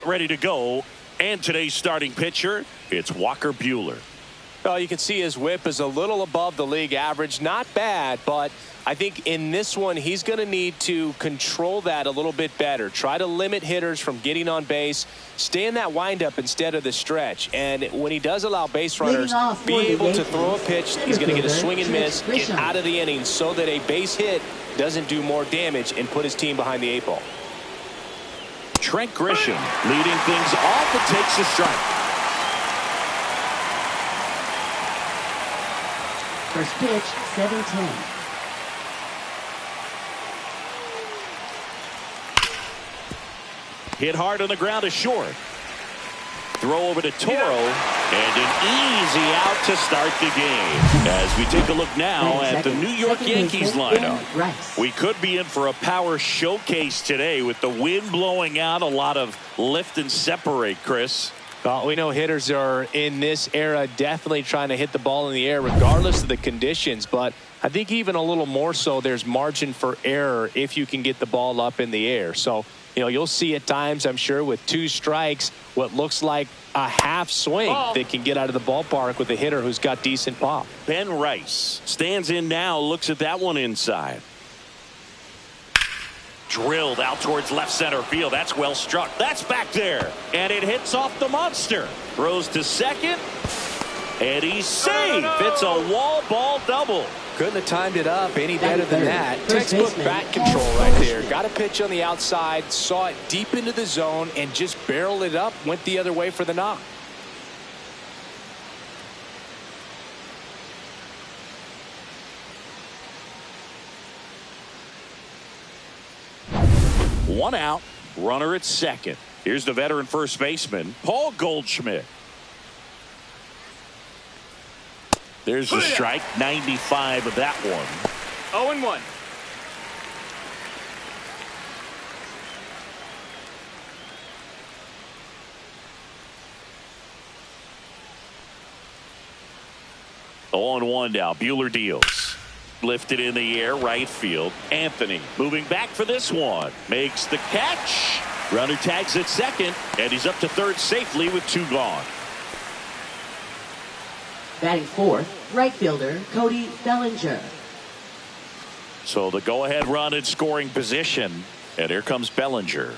Ready to go. And today's starting pitcher, it's Walker Buehler. Well, you can see his whip is a little above the league average. Not bad, but I think in this one, he's going to need to control that a little bit better. Try to limit hitters from getting on base. Stay in that windup instead of the stretch. And when he does allow base runners, be able to throw a pitch. He's going to get a swing and miss, get out of the inning so that a base hit doesn't do more damage and put his team behind the 8 ball. Trent Grisham leading things off and takes a strike. First pitch, 7-10. Hit hard on the ground to short. Throw over to Toro, and an easy out to start the game. As we take a look now at the New York Yankees lineup. We could be in for a power showcase today with the wind blowing out, a lot of lift and separate, Chris. Well, we know hitters are in this era definitely trying to hit the ball in the air regardless of the conditions, but I think even a little more so there's margin for error if you can get the ball up in the air. So, you know, you'll see at times, I'm sure, with 2 strikes, what looks like a half swing that can get out of the ballpark with a hitter who's got decent pop. Ben Rice stands in now, looks at that one inside. Drilled out towards left center field. That's well struck. That's back there. And it hits off the monster. Throws to second. And he's safe. It's a wall ball double. Couldn't have timed it up any better than that. Textbook bat control right there. Got a pitch on the outside. Saw it deep into the zone and just barreled it up. Went the other way for the knock. One out, runner at second. Here's the veteran first baseman, Paul Goldschmidt. There's the strike, 95 of that one. 0-1. On 1 now. Buehler deals. Lifted in the air, right field. Anthony moving back for this one. Makes the catch. Runner tags at second, and he's up to third safely with 2 gone. Batting fourth, right fielder Cody Bellinger. So the go-ahead run in scoring position, and here comes Bellinger.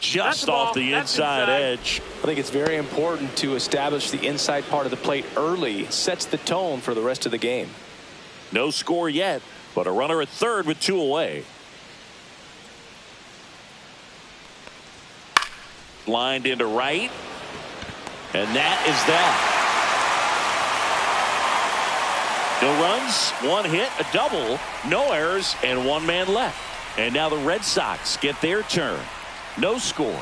Just off the inside edge. I think it's very important to establish the inside part of the plate early. Sets the tone for the rest of the game. No score yet, but a runner at third with 2 away. Lined into right. And that is that. No runs, 1 hit, a double, no errors, and 1 man left. And now the Red Sox get their turn. No score.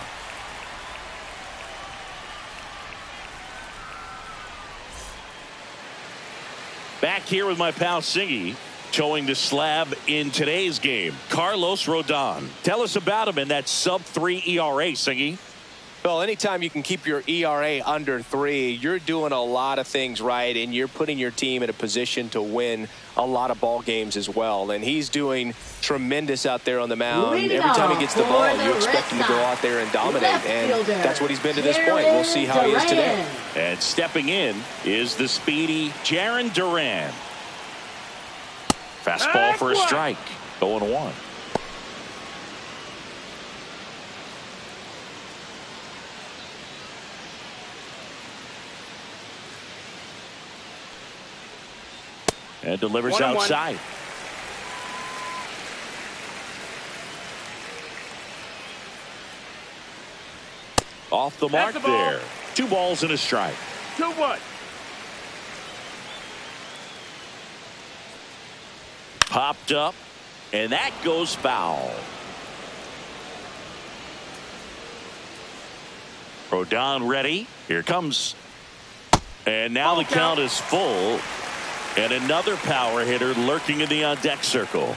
Back here with my pal Singy, showing the slab in today's game. Carlos Rodon. Tell us about him in that sub-3 ERA, Singy. Well, anytime you can keep your ERA under 3, you're doing a lot of things right, and you're putting your team in a position to win a lot of ball games as well. And he's doing tremendous out there on the mound. Every time he gets the ball, you expect him to go out there and dominate, and that's what he's been to this point. We'll see how he is today. And stepping in is the speedy Jarren Duran. Fastball for a strike. 0-1. And delivers outside. Off the mark there. 2 balls and a strike. 2-1. Popped up, and that goes foul. Rodon ready. Here comes. And now the count is full. And another power hitter lurking in the on-deck circle.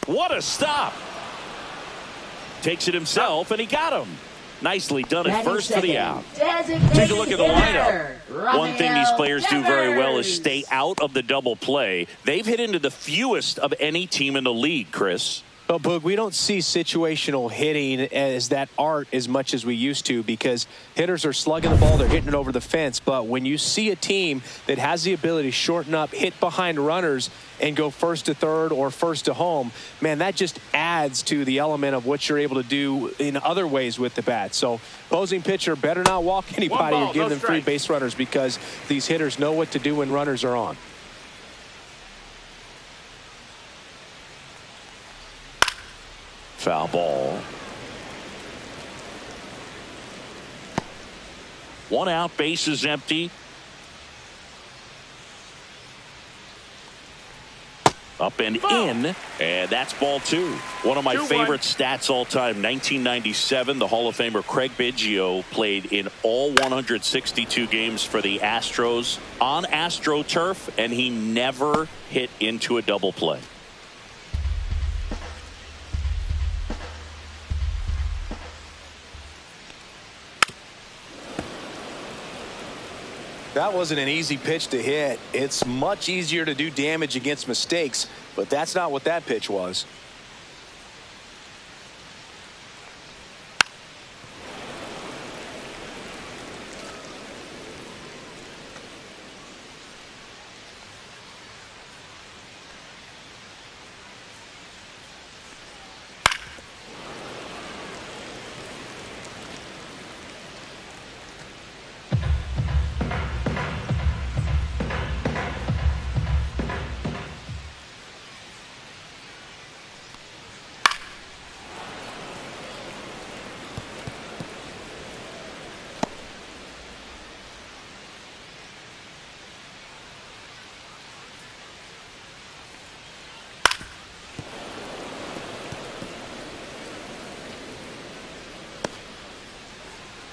What a stop. Takes it himself, and he got him. Nicely done at first for the out. Take a look at the lineup. One thing these players do very well is stay out of the double play. They've hit into the fewest of any team in the league, Chris. Well, Boog, we don't see situational hitting as that art as much as we used to because hitters are slugging the ball, they're hitting it over the fence. But when you see a team that has the ability to shorten up, hit behind runners, and go first to third or first to home, man, that just adds to the element of what you're able to do in other ways with the bat. So opposing pitcher better not walk anybody or give them free base runners because these hitters know what to do when runners are on. Foul ball. One out, base is empty. Up and in, and that's ball two. One of my favorite stats all time, 1997, the Hall of Famer Craig Biggio played in all 162 games for the Astros on AstroTurf, and he never hit into a double play. That wasn't an easy pitch to hit. It's much easier to do damage against mistakes, but that's not what that pitch was.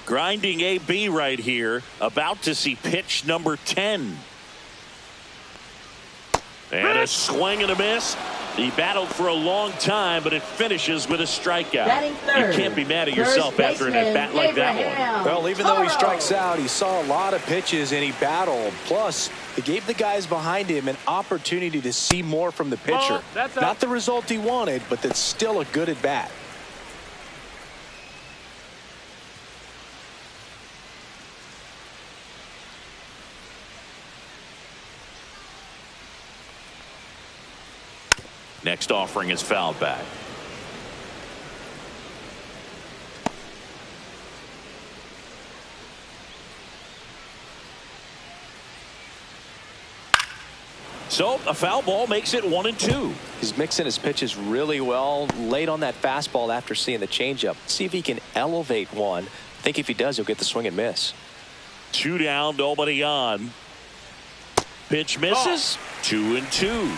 Grinding AB right here, about to see pitch number 10. And a swing and a miss. He battled for a long time, but it finishes with a strikeout. You can't be mad at yourself after an at-bat like that one. Well, even though he strikes out, he saw a lot of pitches and he battled. Plus, it gave the guys behind him an opportunity to see more from the pitcher. Not the result he wanted, but that's still a good at-bat. Next offering is fouled back. So a foul ball makes it 1-2. He's mixing his pitches really well. Late on that fastball after seeing the changeup. See if he can elevate one. I think if he does, he'll get the swing and miss. 2 down, nobody on. Pitch misses. 2-2.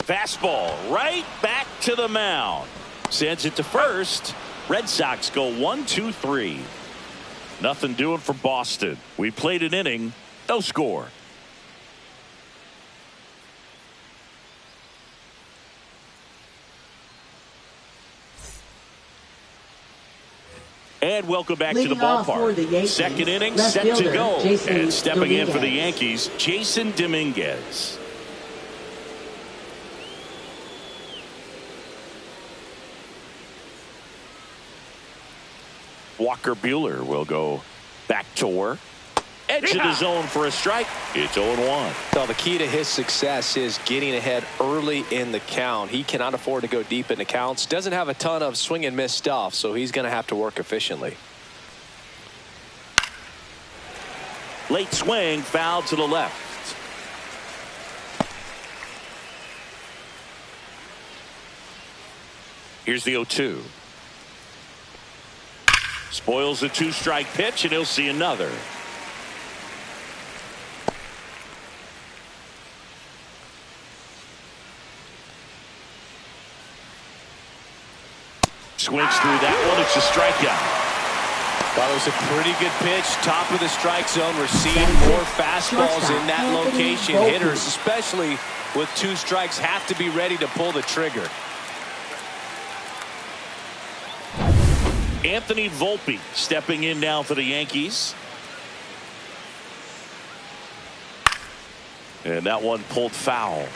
Fastball right back to the mound. Sends it to first. Red Sox go 1-2-3. Nothing doing for Boston. We played an inning. No score. And welcome back to the ballpark. Second inning set to go. And stepping in for the Yankees, Jason Dominguez. Walker Buehler will go back to work. Edge of the zone for a strike. It's 0-1. So the key to his success is getting ahead early in the count. He cannot afford to go deep in the counts. Doesn't have a ton of swing and miss stuff, so he's going to have to work efficiently. Late swing, foul to the left. Here's the 0-2. Spoils the 2-strike pitch, and he'll see another. Swings through that one. It's a strikeout. Well, it was a pretty good pitch, top of the strike zone. We're seeing more fastballs in that location. Hitters, especially with 2 strikes, have to be ready to pull the trigger. Anthony Volpe stepping in now for the Yankees. And that one pulled foul.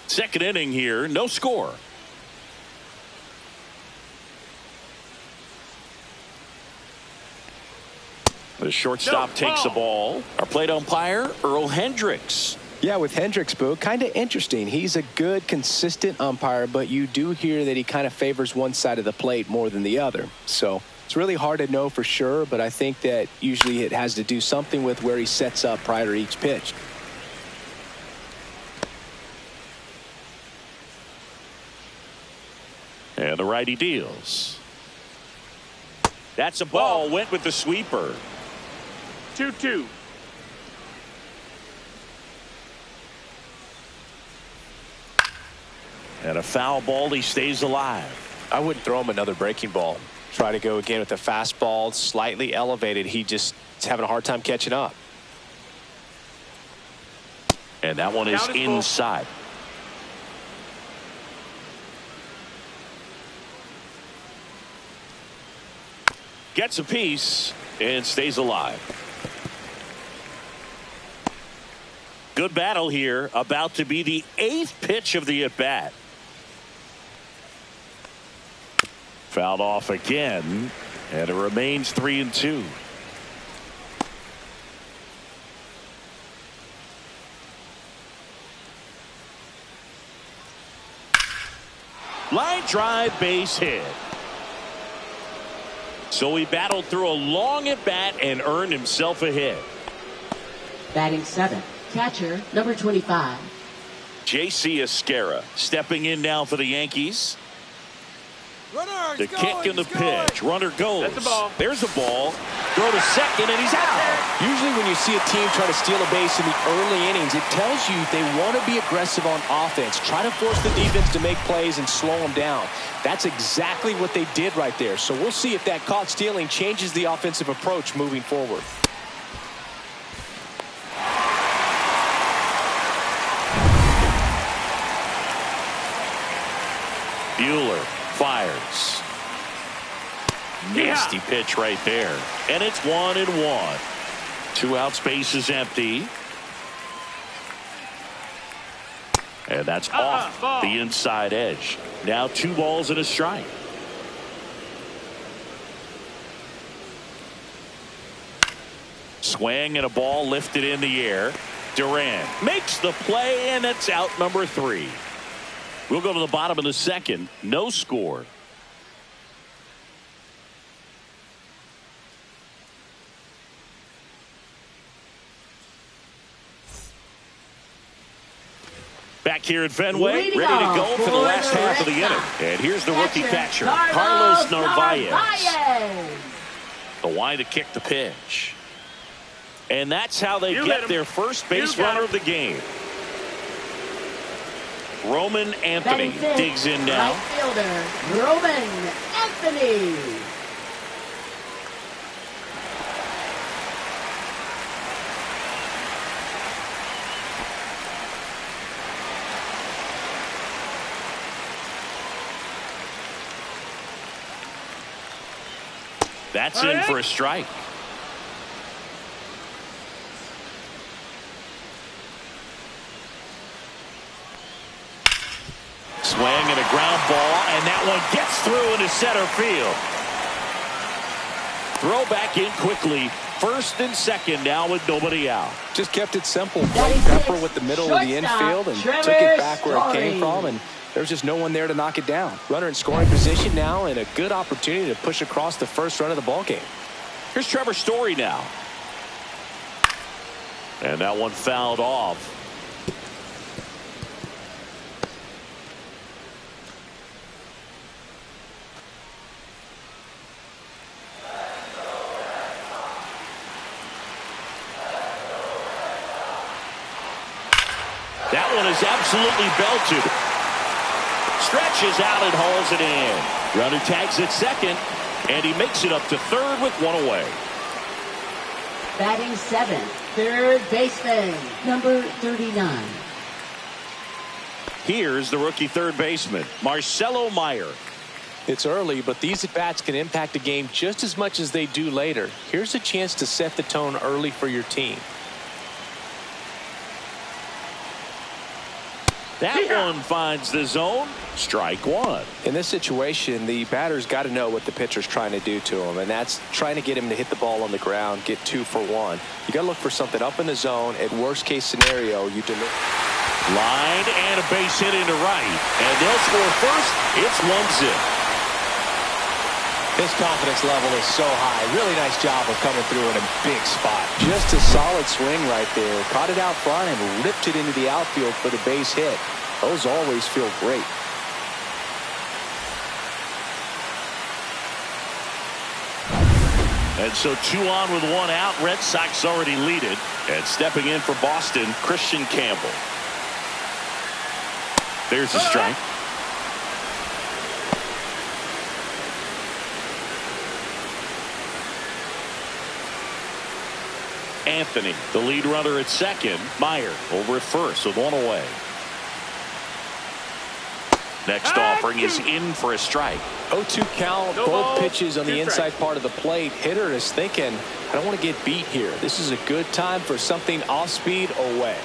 Second inning here, no score. The shortstop takes the ball. Our plate umpire, Earl Hendricks. Yeah, with Hendricks, Boo, kind of interesting. He's a good, consistent umpire, but you do hear that he kind of favors one side of the plate more than the other. So it's really hard to know for sure, but I think that usually it has to do something with where he sets up prior to each pitch. And the righty deals. That's a ball. Went with the sweeper. 2-2. And a foul ball. He stays alive. I wouldn't throw him another breaking ball. Try to go again with the fastball, slightly elevated. He just is having a hard time catching up. And that one is inside. Gets a piece and stays alive. Good battle here. About to be the 8th pitch of the at-bat. Fouled off again, and it remains 3-2. Line drive, base hit. So he battled through a long at bat and earned himself a hit. Batting 7th, catcher number 25. J.C. Esquera stepping in now for the Yankees. The kick and the pitch. Runner goes. That's the ball. There's a ball. Throw to second, and he's out. Usually when you see a team try to steal a base in the early innings, it tells you they want to be aggressive on offense. Try to force the defense to make plays and slow them down. That's exactly what they did right there. So we'll see if that caught stealing changes the offensive approach moving forward. Buehler fires. Nasty pitch right there. And it's 1-1. 2 out, space is empty. And that's off the inside edge. Now 2 balls and a strike. Swing and a ball lifted in the air. Duran makes the play, and that's out number 3. We'll go to the bottom of the second. No score. Back here at Fenway, ready to go for the last half of the inning. And here's the rookie catcher, Carlos Narvaez. The wide to kick the pitch. And that's how they get their first base runner of the game. Roman Anthony digs in now. Right fielder, Roman Anthony. That's in for a strike. Swing and a ground ball, and that one gets through into center field. Throw back in quickly. First and second now with nobody out. Just kept it simple. Played Pepper with the middle of the infield and took it back where it came from, and there's just no one there to knock it down. Runner in scoring position now, and a good opportunity to push across the first run of the ball game. Here's Trevor Story now. And that one fouled off. That one is absolutely belted. Stretches out and hauls it in. Runner tags at second, and he makes it up to third with one away. Batting seventh, third baseman, number 39. Here's the rookie third baseman, Marcelo Meyer. It's early, but these at-bats can impact the game just as much as they do later. Here's a chance to set the tone early for your team. That one finds the zone. Strike one. In this situation, the batter's got to know what the pitcher's trying to do to him, and that's trying to get him to hit the ball on the ground, get 2 for 1. You got to look for something up in the zone. At worst case scenario, you deliver. Line and a base hit into right, and they'll score first. It's 1-0. His confidence level is so high. Really nice job of coming through in a big spot. Just a solid swing right there. Caught it out front and ripped it into the outfield for the base hit. Those always feel great. And so 2 on with 1 out. Red Sox already lead it. And stepping in for Boston, Christian Campbell. There's a strike. Anthony, the lead runner at second. Meyer over at first with 1 away. Next offering is in for a strike. 0-2 count, both pitches on the inside part of the plate. Hitter is thinking, I don't want to get beat here. This is a good time for something off speed away.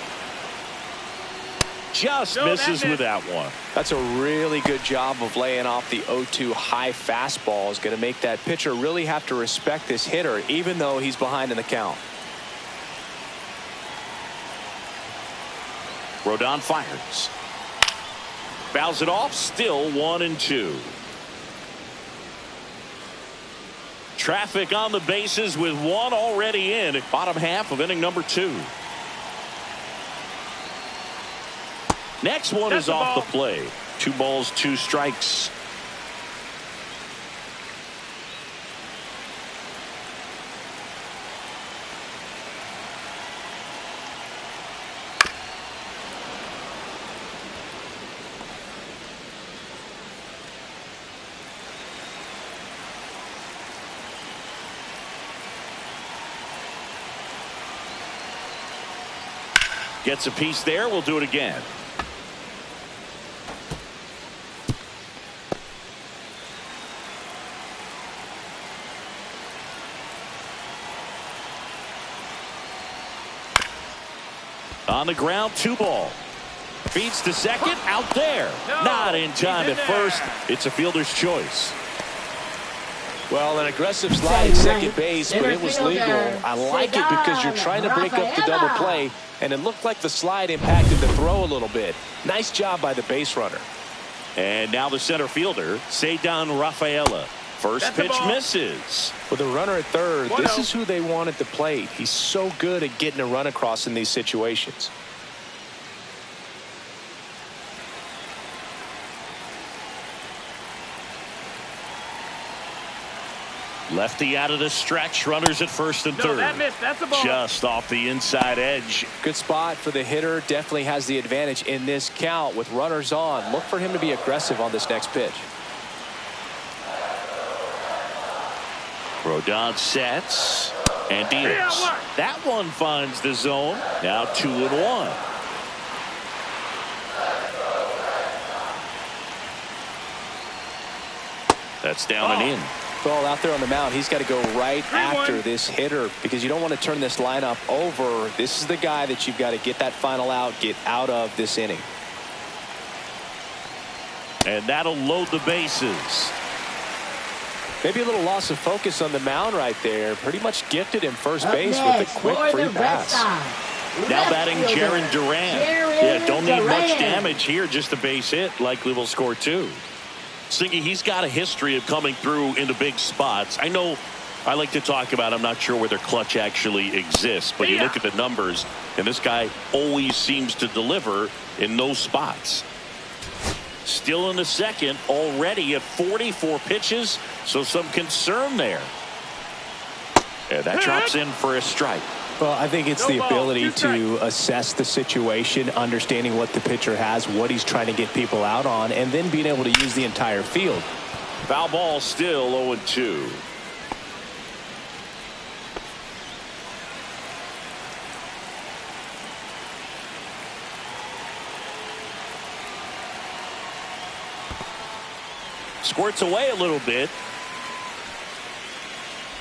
Just misses with that one. That's a really good job of laying off the 0-2 high fastball. Is going to make that pitcher really have to respect this hitter, even though he's behind in the count. Rodon fires. Fouls it off. Still 1-2. Traffic on the bases with 1 already in. Bottom half of inning number 2. Next one is off the plate. 2 balls, 2 strikes. Gets a piece there. We'll do it again. On the ground, 2 ball. Feeds to second, out there. Not in time at first. It's a fielder's choice. Well, an aggressive slide at second base, but it was legal. I like it because you're trying to break up the double play, and it looked like the slide impacted the throw a little bit. Nice job by the base runner. And now the center fielder, Cedar Rafaela. First pitch misses. With a runner at third, this is who they want at the plate. He's so good at getting a run across in these situations. Lefty out of the stretch. Runners at first and third. That missed. That's a ball. Just off the inside edge. Good spot for the hitter. Definitely has the advantage in this count with runners on. Look for him to be aggressive on this next pitch. Rodon sets and deals. That one finds the zone. Now 2-1. That's down and in. Well, out there on the mound, he's got to go right after this hitter because you don't want to turn this lineup over. This is the guy that you've got to get that final out, get out of this inning. And that'll load the bases. Maybe a little loss of focus on the mound right there. Pretty much gifted him first base with a quick free pass. Now batting Jaron Duran. Yeah, don't need much damage here. Just a base hit. Likely will score 2. Singy, he's got a history of coming through into big spots. I know I like to talk about, I'm not sure where their clutch actually exists, but you look at the numbers, and this guy always seems to deliver in those spots. Still in the second, already at 44 pitches, so some concern there. And that drops in for a strike. Well, I think it's No the ball, ability 2 strikes. to assess the situation, understanding what the pitcher has, what he's trying to get people out on, and then being able to use the entire field. Foul ball, still 0-2. Squirts away a little bit.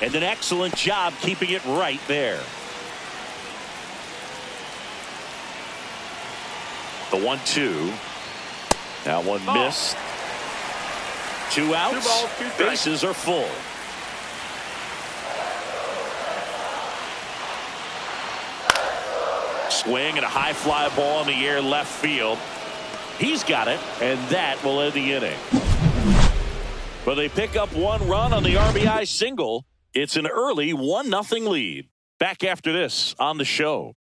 And an excellent job keeping it right there. The 1-2. That one missed. 2 outs. 2 balls, 2 strikes. Bases are full. Swing and a high fly ball in the air left field. He's got it, and that will end the inning. But they pick up 1 run on the RBI single. It's an early 1-0 lead. Back after this on the show.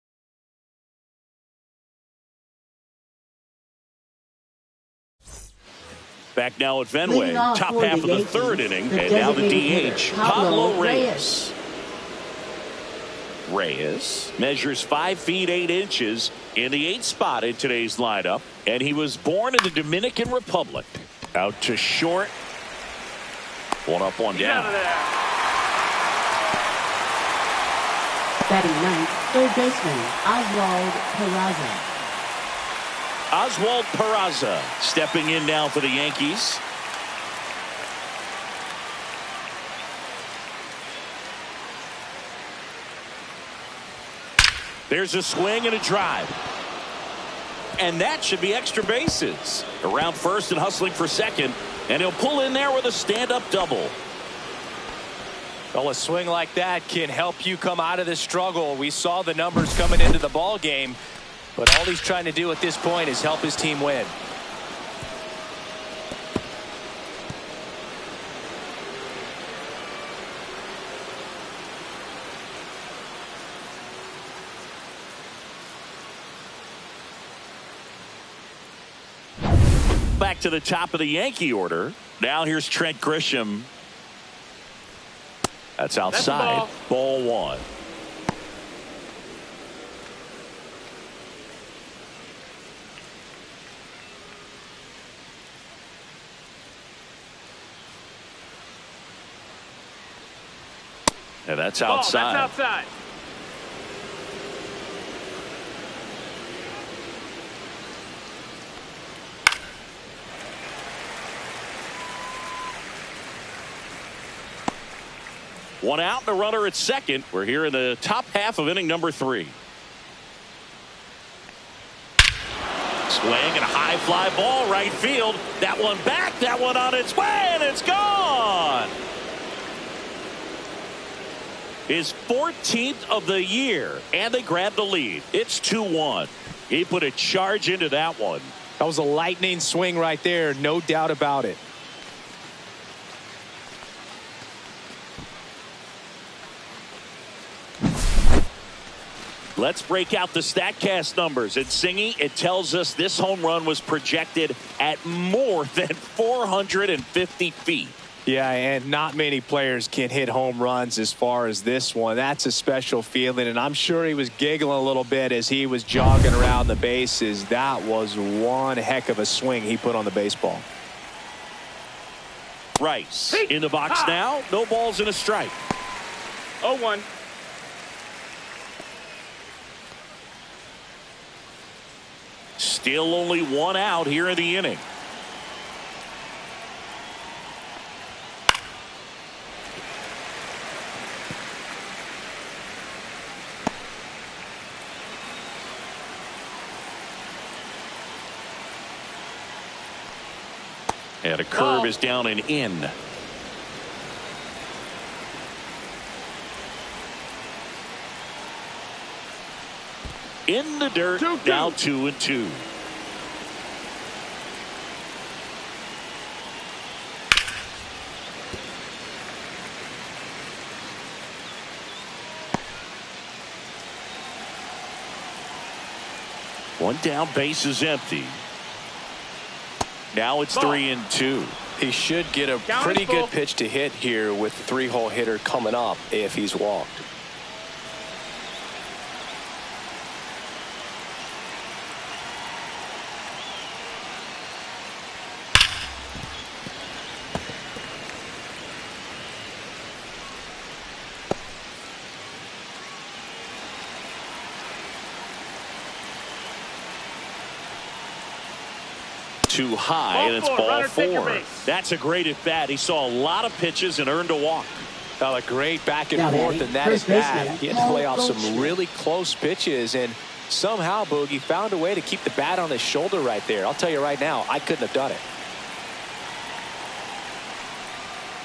Back now at Fenway, top half of the third inning, and now the DH, Pablo Reyes. Reyes measures 5 feet 8 inches in the 8th spot in today's lineup, and he was born in the Dominican Republic. Out to short. 1 up, 1 Get out down. of there. Batting ninth, third baseman, Oswald Peraza. Oswald Peraza stepping in now for the Yankees. There's a swing and a drive. And that should be extra bases. Around first and hustling for second. And he'll pull in there with a stand-up double. Well, a swing like that can help you come out of this struggle. We saw the numbers coming into the ball game, but all he's trying to do at this point is help his team win. Back to the top of the Yankee order. Now here's Trent Grisham. That's outside. Ball 1. And that's outside. That's outside. One out and a runner at second. We're here in the top half of inning number 3. Swing and a high fly ball right field. That one back. That one on its way, and it's gone. His 14th of the year, and they grab the lead. It's 2-1. He put a charge into that one. That was a lightning swing right there, no doubt about it. Let's break out the StatCast numbers. And Singy, it tells us this home run was projected at more than 450 feet. Yeah, and not many players can hit home runs as far as this one. That's a special feeling, and I'm sure he was giggling a little bit as he was jogging around the bases. That was one heck of a swing he put on the baseball. Rice in the box now. No balls and a strike. 0-1. Still only 1 out here in the inning. And a curve is down and in. In the dirt, 2-2. now 2-2. One down, base is empty. Now it's 3-2. He should get a Count pretty is full. good pitch to hit here with the 3-hole hitter coming up if he's walked. too high, Ball and it's four. ball Runner, take your 4. base. That's a great at bat. He saw a lot of pitches and earned a walk. Well, a great back and Now forth, batting, and that is first bad. baseman, He had to play off some Goldschmidt. really close pitches, and somehow Boogie found a way to keep the bat on his shoulder right there. I'll tell you right now, I couldn't have done it.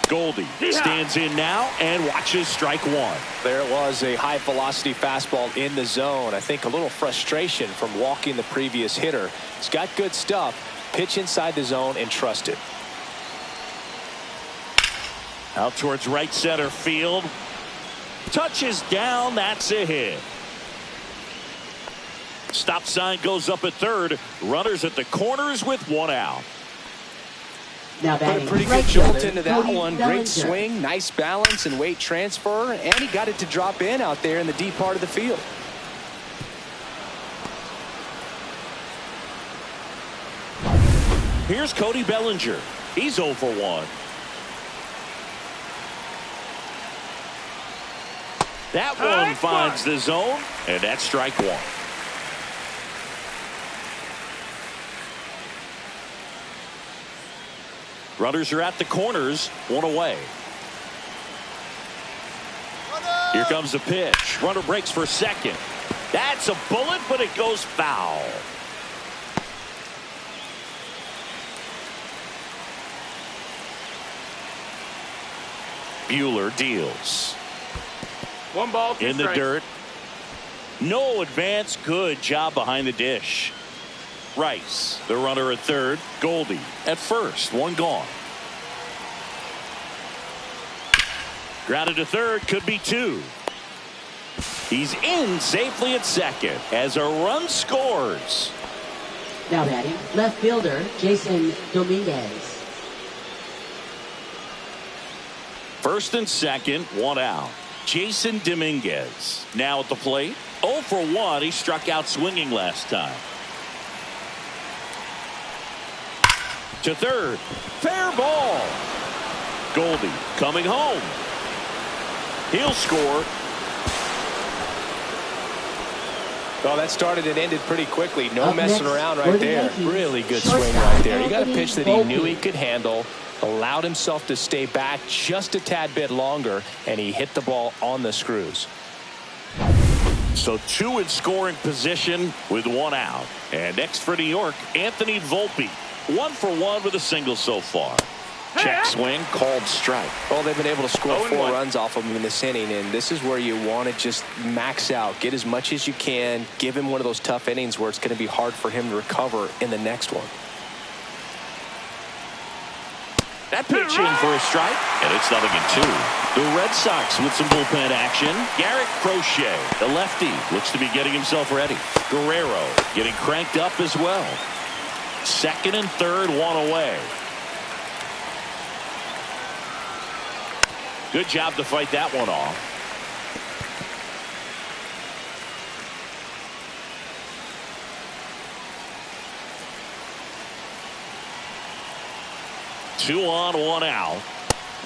Goldie stands in now and watches strike 1. There it was, a high velocity fastball in the zone. I think a little frustration from walking the previous hitter. He's got good stuff. Pitch inside the zone and trust it. Out towards right center field. Touches down. That's a hit. Stop sign goes up at third. Runners at the corners with 1 out. Now Put batting, a pretty right good jolt fielder, into that Cody one. Bellinger. Great swing, nice balance and weight transfer, and he got it to drop in out there in the deep part of the field. Here's Cody Bellinger. He's 0 for 1. That one finds the zone, and that's strike 1. Runners are at the corners, 1 away. Here comes the pitch. Runner breaks for second. That's a bullet, but it goes foul. Buehler deals. 1 ball, 2 In the strikes. dirt. No advance. Good job behind the dish. Rice, the runner at third. Goldie at first. 1 gone. Grounded to third. Could be 2. He's in safely at second as a run scores. Now batting, left fielder, Jason Dominguez. First and second, 1 out. Jason Dominguez now at the plate. 0 for 1. He struck out swinging last time. To third. Fair ball. Goldie coming home. He'll score. Well, that started and ended pretty quickly. No Up messing next, around for right the there. Yankees, Really good shortstop swing right there. You got a Anthony pitch that he knew he Volpe. could handle, allowed himself to stay back just a tad bit longer, and he hit the ball on the screws. So 2 in scoring position with 1 out. And next for New York, Anthony Volpe. 1 for 1 with a single so far. Check swing, called strike. Well, they've been able to score 4 0-1. runs off of him in this inning, and this is where you want to just max out, get as much as you can, give him one of those tough innings where it's going to be hard for him to recover in the next one. That pitch in for a strike, and it's 0-2. The Red Sox with some bullpen action. Garrett Crochet, the lefty, looks to be getting himself ready. Guerrero getting cranked up as well. Second and third, 1 away. Good job to fight that one off. Two on, 1 out.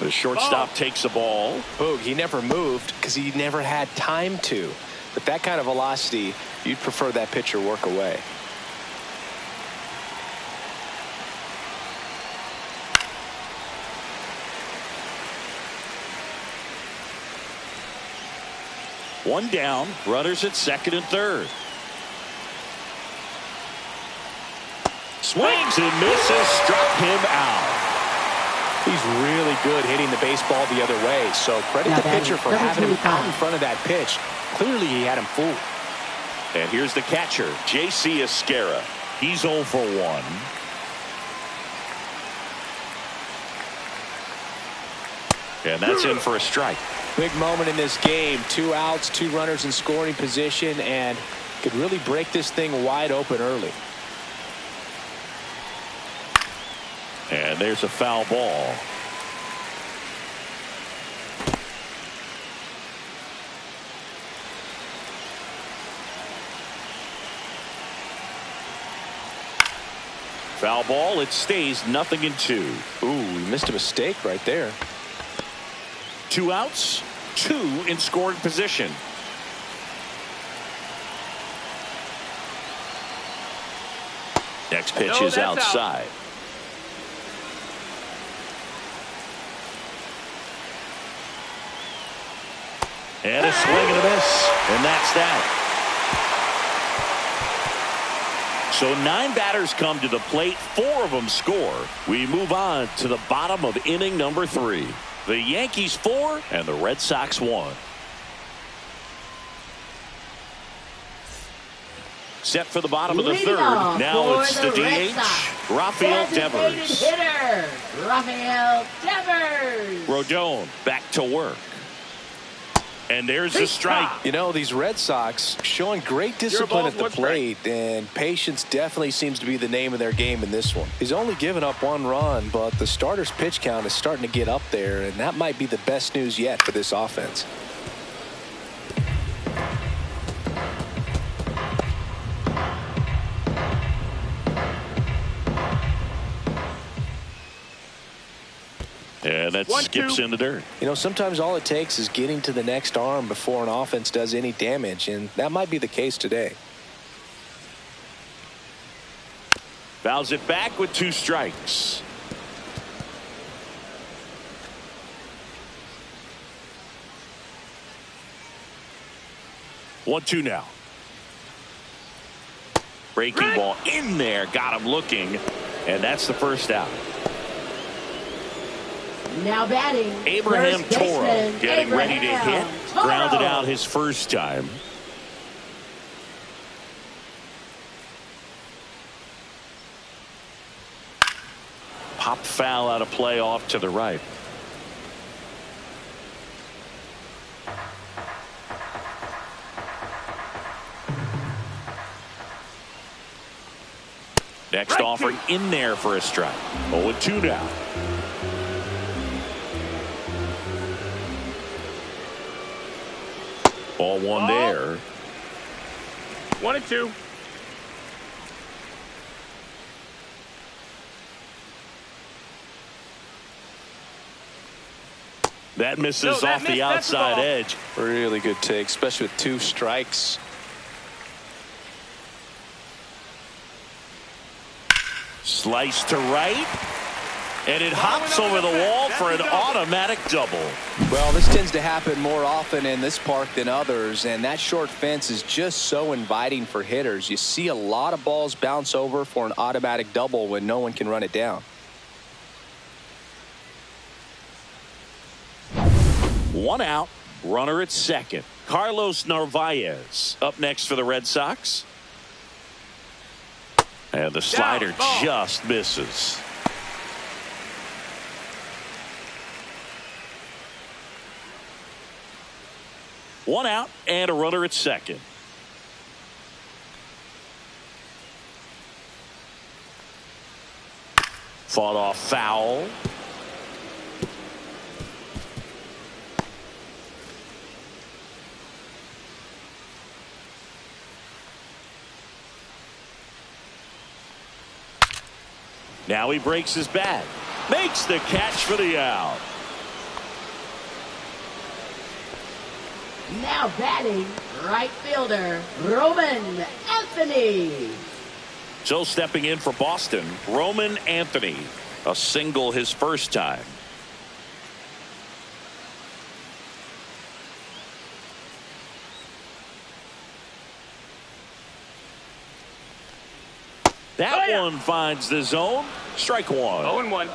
The shortstop takes the ball. Boog, he never moved because he never had time to. But that kind of velocity, you'd prefer that pitcher work away. One down, runners at second and third. Swings and misses, struck him out. He's really good hitting the baseball the other way, so credit Now the batting, pitcher for number having him out 25. in front of that pitch. Clearly he had him fooled. And here's the catcher, J.C. Esquera. He's 0 for 1. And that's in for a strike. Big moment in this game. 2 outs, 2 runners in scoring position, and could really break this thing wide open early. And there's a foul ball. Foul ball. It stays 0-2. Ooh, he missed a mistake right there. 2 outs, 2 in scoring position. Next pitch No, is that's outside. Out. And a swing and a miss. And that's that. So 9 batters come to the plate. 4 of them score. We move on to the bottom of inning number 3. The Yankees 4 and the Red Sox 1. Set for the bottom of the third. Now it's the DH, Rafael Devers. Hitter, Rafael Devers. Rodon back to work. And there's a strike. You know, these Red Sox showing great discipline at the plate, and patience definitely seems to be the name of their game in this one. He's only given up 1 run, but the starter's pitch count is starting to get up there, and that might be the best news yet for this offense. And that skips in the dirt. You know, sometimes all it takes is getting to the next arm before an offense does any damage, and that might be the case today. Fouls it back with 2 strikes. One, 2 now. Breaking ball in there, got him looking, and that's the first out. Now batting, Abraham Toro getting ready to hit. Toro. Grounded out his first time. Popped foul out of play off to the right. Next offering in there for a strike. 0-2 now. Ball 1 there. 1-2. That misses off the outside edge. Really good take, especially with 2 strikes. Slice to right. And it hops over the wall for an automatic double. Well, this tends to happen more often in this park than others, and that short fence is just so inviting for hitters. You see a lot of balls bounce over for an automatic double when no one can run it down. 1 out, runner at second. Carlos Narvaez up next for the Red Sox. And the slider just misses. One out and a runner at second. Fought off foul. Now he breaks his bat. Makes the catch for the out. Now batting, right fielder, Roman Anthony. So stepping in for Boston, Roman Anthony. A single his first time. That one finds the zone. Strike 1. 0-1.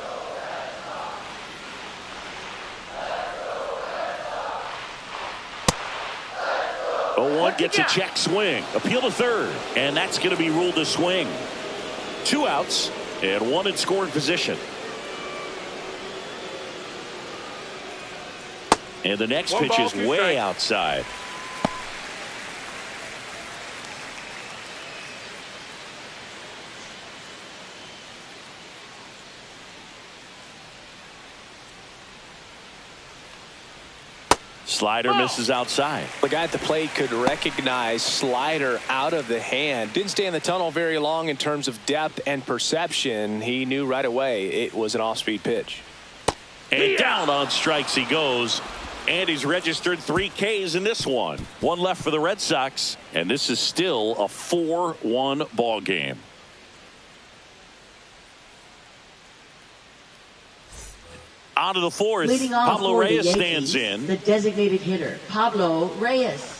One gets a check swing. Appeal to third. And that's going to be ruled a swing. 2 outs and 1 in scoring position. And the next pitch is way outside. Slider misses outside. The guy at the plate could recognize slider out of the hand. Didn't stay in the tunnel very long in terms of depth and perception. He knew right away it was an off-speed pitch. And down on strikes he goes. And he's registered 3 Ks in this one. 1 left for the Red Sox. And this is still a 4-1 ball game. On to the fourth. Leading off Pablo for the Reyes Yankees, stands in. the designated hitter, Pablo Reyes.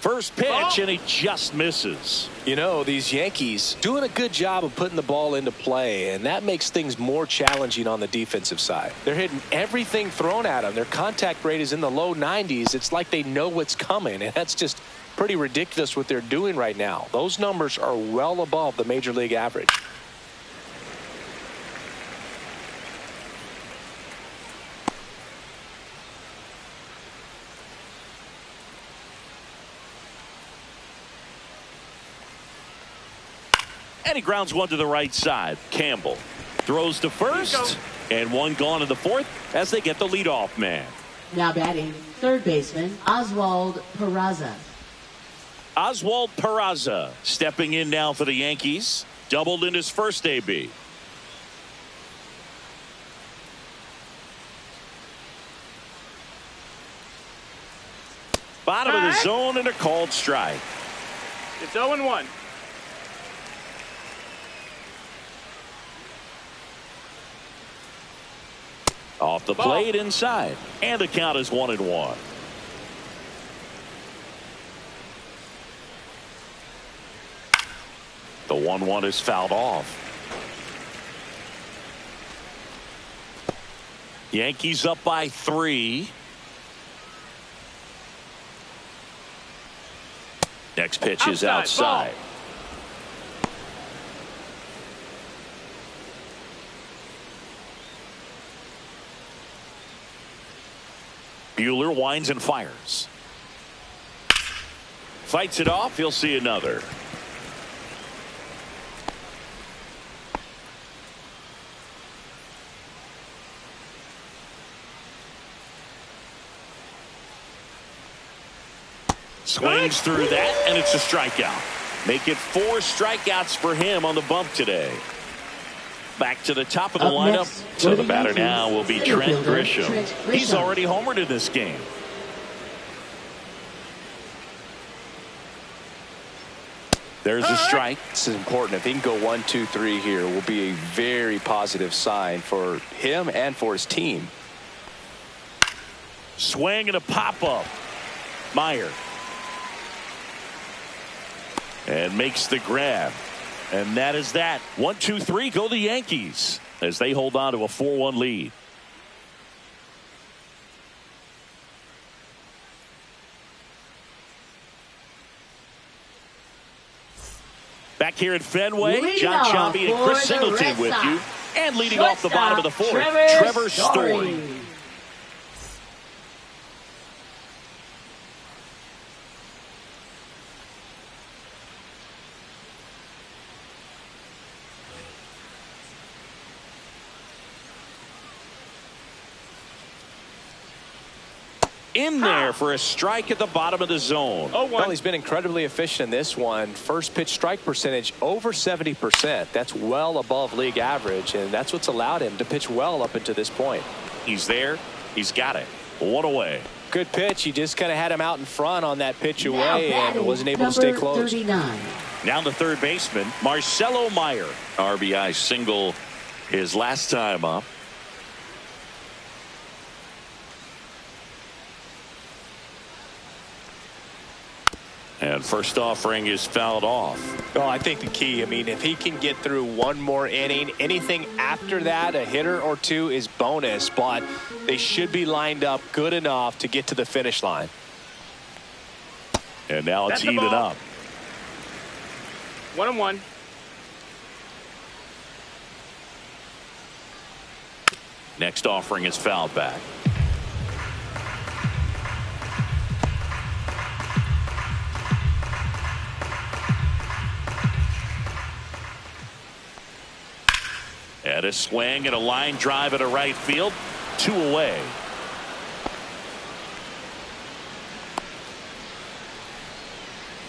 First pitch, and he just misses. You know, these Yankees doing a good job of putting the ball into play, and that makes things more challenging on the defensive side. They're hitting everything thrown at them. Their contact rate is in the low 90s. It's like they know what's coming, and that's just pretty ridiculous what they're doing right now. Those numbers are well above the major league average. And he grounds one to the right side. Campbell throws to first, and one gone in the fourth as they get the leadoff man. Now batting, third baseman, Oswald Peraza. Oswald Peraza stepping in now for the Yankees. Doubled in his first AB. Bottom of the zone and a called strike. It's 0-1. Off the plate inside. And the count is 1-1. The 1-1 is fouled off. Yankees up by 3. Next pitch is outside. Buehler winds and fires. Fights it off. He'll see another. Swings through that, and it's a strikeout. Make it 4 strikeouts for him on the bump today. Back to the top of the lineup. So the batter now will be Trent Grisham. He's already homered in this game. There's a strike. This is important. If he can go 1, 2, 3 here, will be a very positive sign for him and for his team. Swing and a pop-up. Meyer. And makes the grab. And that is that. 1, 2, 3 go the Yankees as they hold on to a 4-1 lead. Back here at Fenway, John Chambi and Chris Singleton with you. And leading off the bottom of the fourth, Trevor Story. In there for a strike at the bottom of the zone. Well, he's been incredibly efficient in this one. First pitch strike percentage over 70%. That's well above league average, and that's what's allowed him to pitch well up until this point. He's there. He's got it. 1 away. Good pitch. He just kind of had him out in front on that pitch away and wasn't able to stay close. 39. Now the third baseman, Marcelo Meyer. RBI single his last time up. And first offering is fouled off. Well, I think the key, I mean, if he can get through one more inning, anything after that, a hitter or two is bonus, but they should be lined up good enough to get to the finish line. And now it's even up. 1-1. Next offering is fouled back. And a swing and a line drive at a right field. 2 away.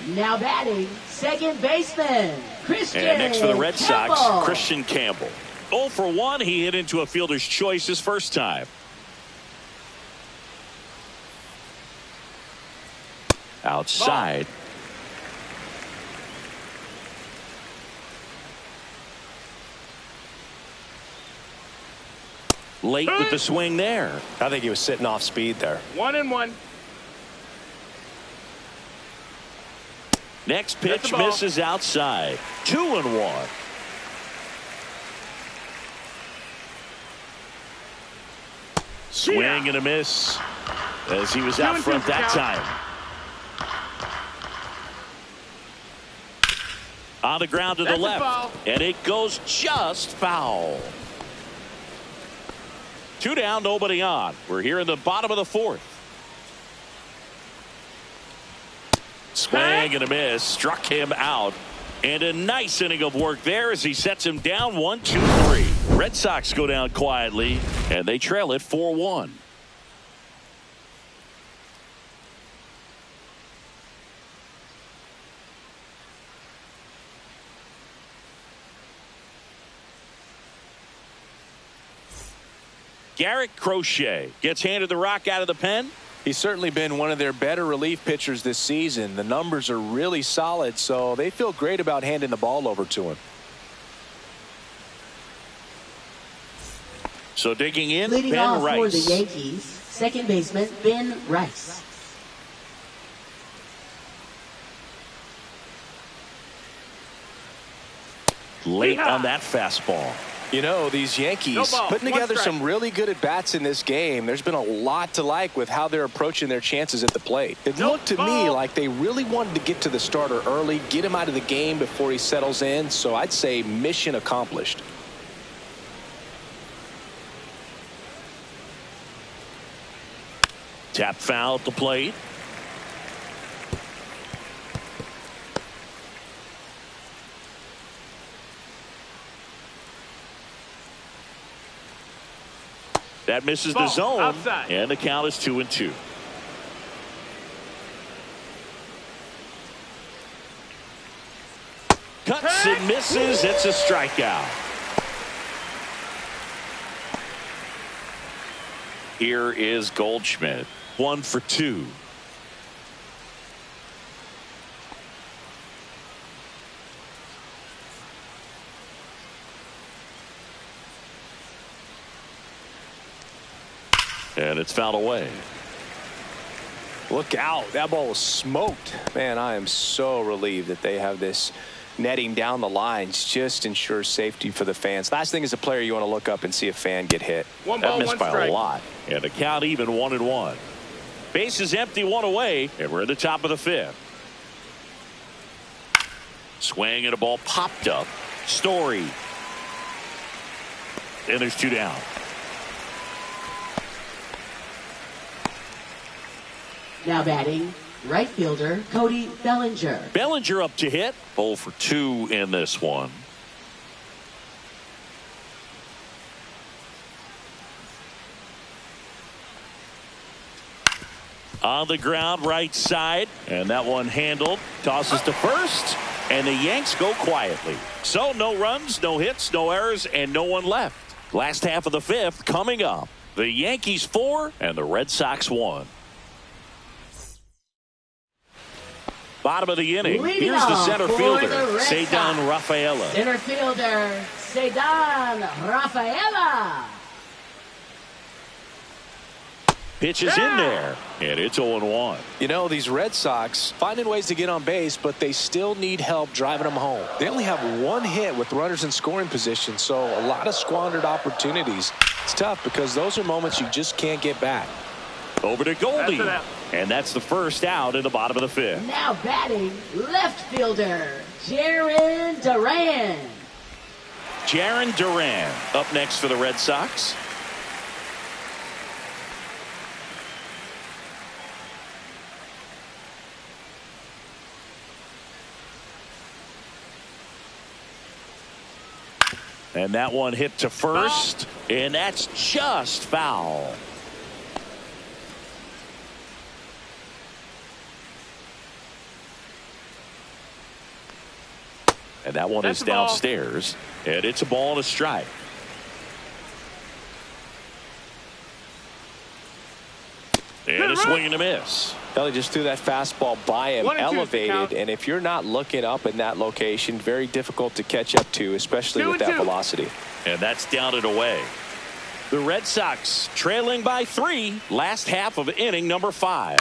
Now batting, second baseman, Christian And next for the Red Campbell. Sox, Christian Campbell. 0 for 1. He hit into a fielder's choice his first time. Outside. Late with the swing there. I think he was sitting off speed there. 1-1. Next pitch misses outside. 2-1. Swing and a miss as he was out front that time. On the ground to the left, and it goes just foul. 2 down, nobody on. We're here in the bottom of the 4th. Swing and a miss, struck him out. And a nice inning of work there as he sets him down 1-2-3. Red Sox go down quietly, and they trail it 4-1. Garrett Crochet gets handed the rock out of the pen. He's certainly been one of their better relief pitchers this season. The numbers are really solid, so they feel great about handing the ball over to him. So digging in, leading Ben off Rice. for the Yankees, second baseman Ben Rice. Late on that fastball. You know, these Yankees putting together some really good at-bats in this game. There's been a lot to like with how they're approaching their chances at the plate. It looked to me like they really wanted to get to the starter early, get him out of the game before he settles in. So I'd say mission accomplished. Tap foul at the plate. That misses the zone, outside. And the count is 2-2. Cuts and misses. It's a strikeout. Here is Goldschmidt. 1 for 2. And it's fouled away. Look out. That ball was smoked. Man, I am so relieved that they have this netting down the lines. Just ensures safety for the fans. Last thing as a player, you want to look up and see a fan get hit. That missed by a lot. And the count even 1-1. Base is empty, 1 away, and we're at the top of the 5th. Swing and a ball popped up. Story. And there's 2 down. Now batting, right fielder Cody Bellinger. Bellinger up to hit. 0 for 2 in this one. On the ground, right side, and that one handled. Tosses to first, and the Yanks go quietly. So no runs, no hits, no errors, and no one left. Last half of the 5th coming up. The Yankees 4 and the Red Sox 1. Bottom of the inning. Leading Here's the off center for fielder, the Red Cedar Sox. Rafaela. Center fielder Cedar Rafaela. Pitch is in there, and it's 0-1. You know, these Red Sox finding ways to get on base, but they still need help driving them home. They only have 1 hit with runners in scoring position, so a lot of squandered opportunities. It's tough because those are moments you just can't get back. Over to Goldie, and that's the first out in the bottom of the 5th. Now batting, left fielder Jaron Duran. Jaron Duran up next for the Red Sox. And that one hit to first, and that's just foul. And that one is downstairs, and it's a ball and a strike. And a swing and a miss. Belly just threw that fastball by him, elevated, and if you're not looking up in that location, very difficult to catch up to, especially with that velocity. And that's down and away. The Red Sox trailing by 3. Last half of inning number 5.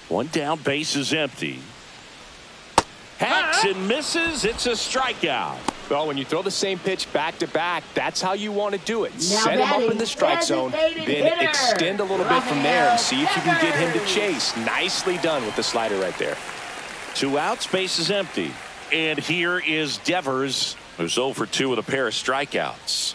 One down, base is empty. Hacks and misses. It's a strikeout. Well, when you throw the same pitch back to back, that's how you want to do it. Now Set him up in the strike zone, then extend a little bit from there and see if you can get him to chase. Nicely done with the slider right there. 2 outs, base is empty. And here is Devers, who's 0 for 2 with a pair of strikeouts.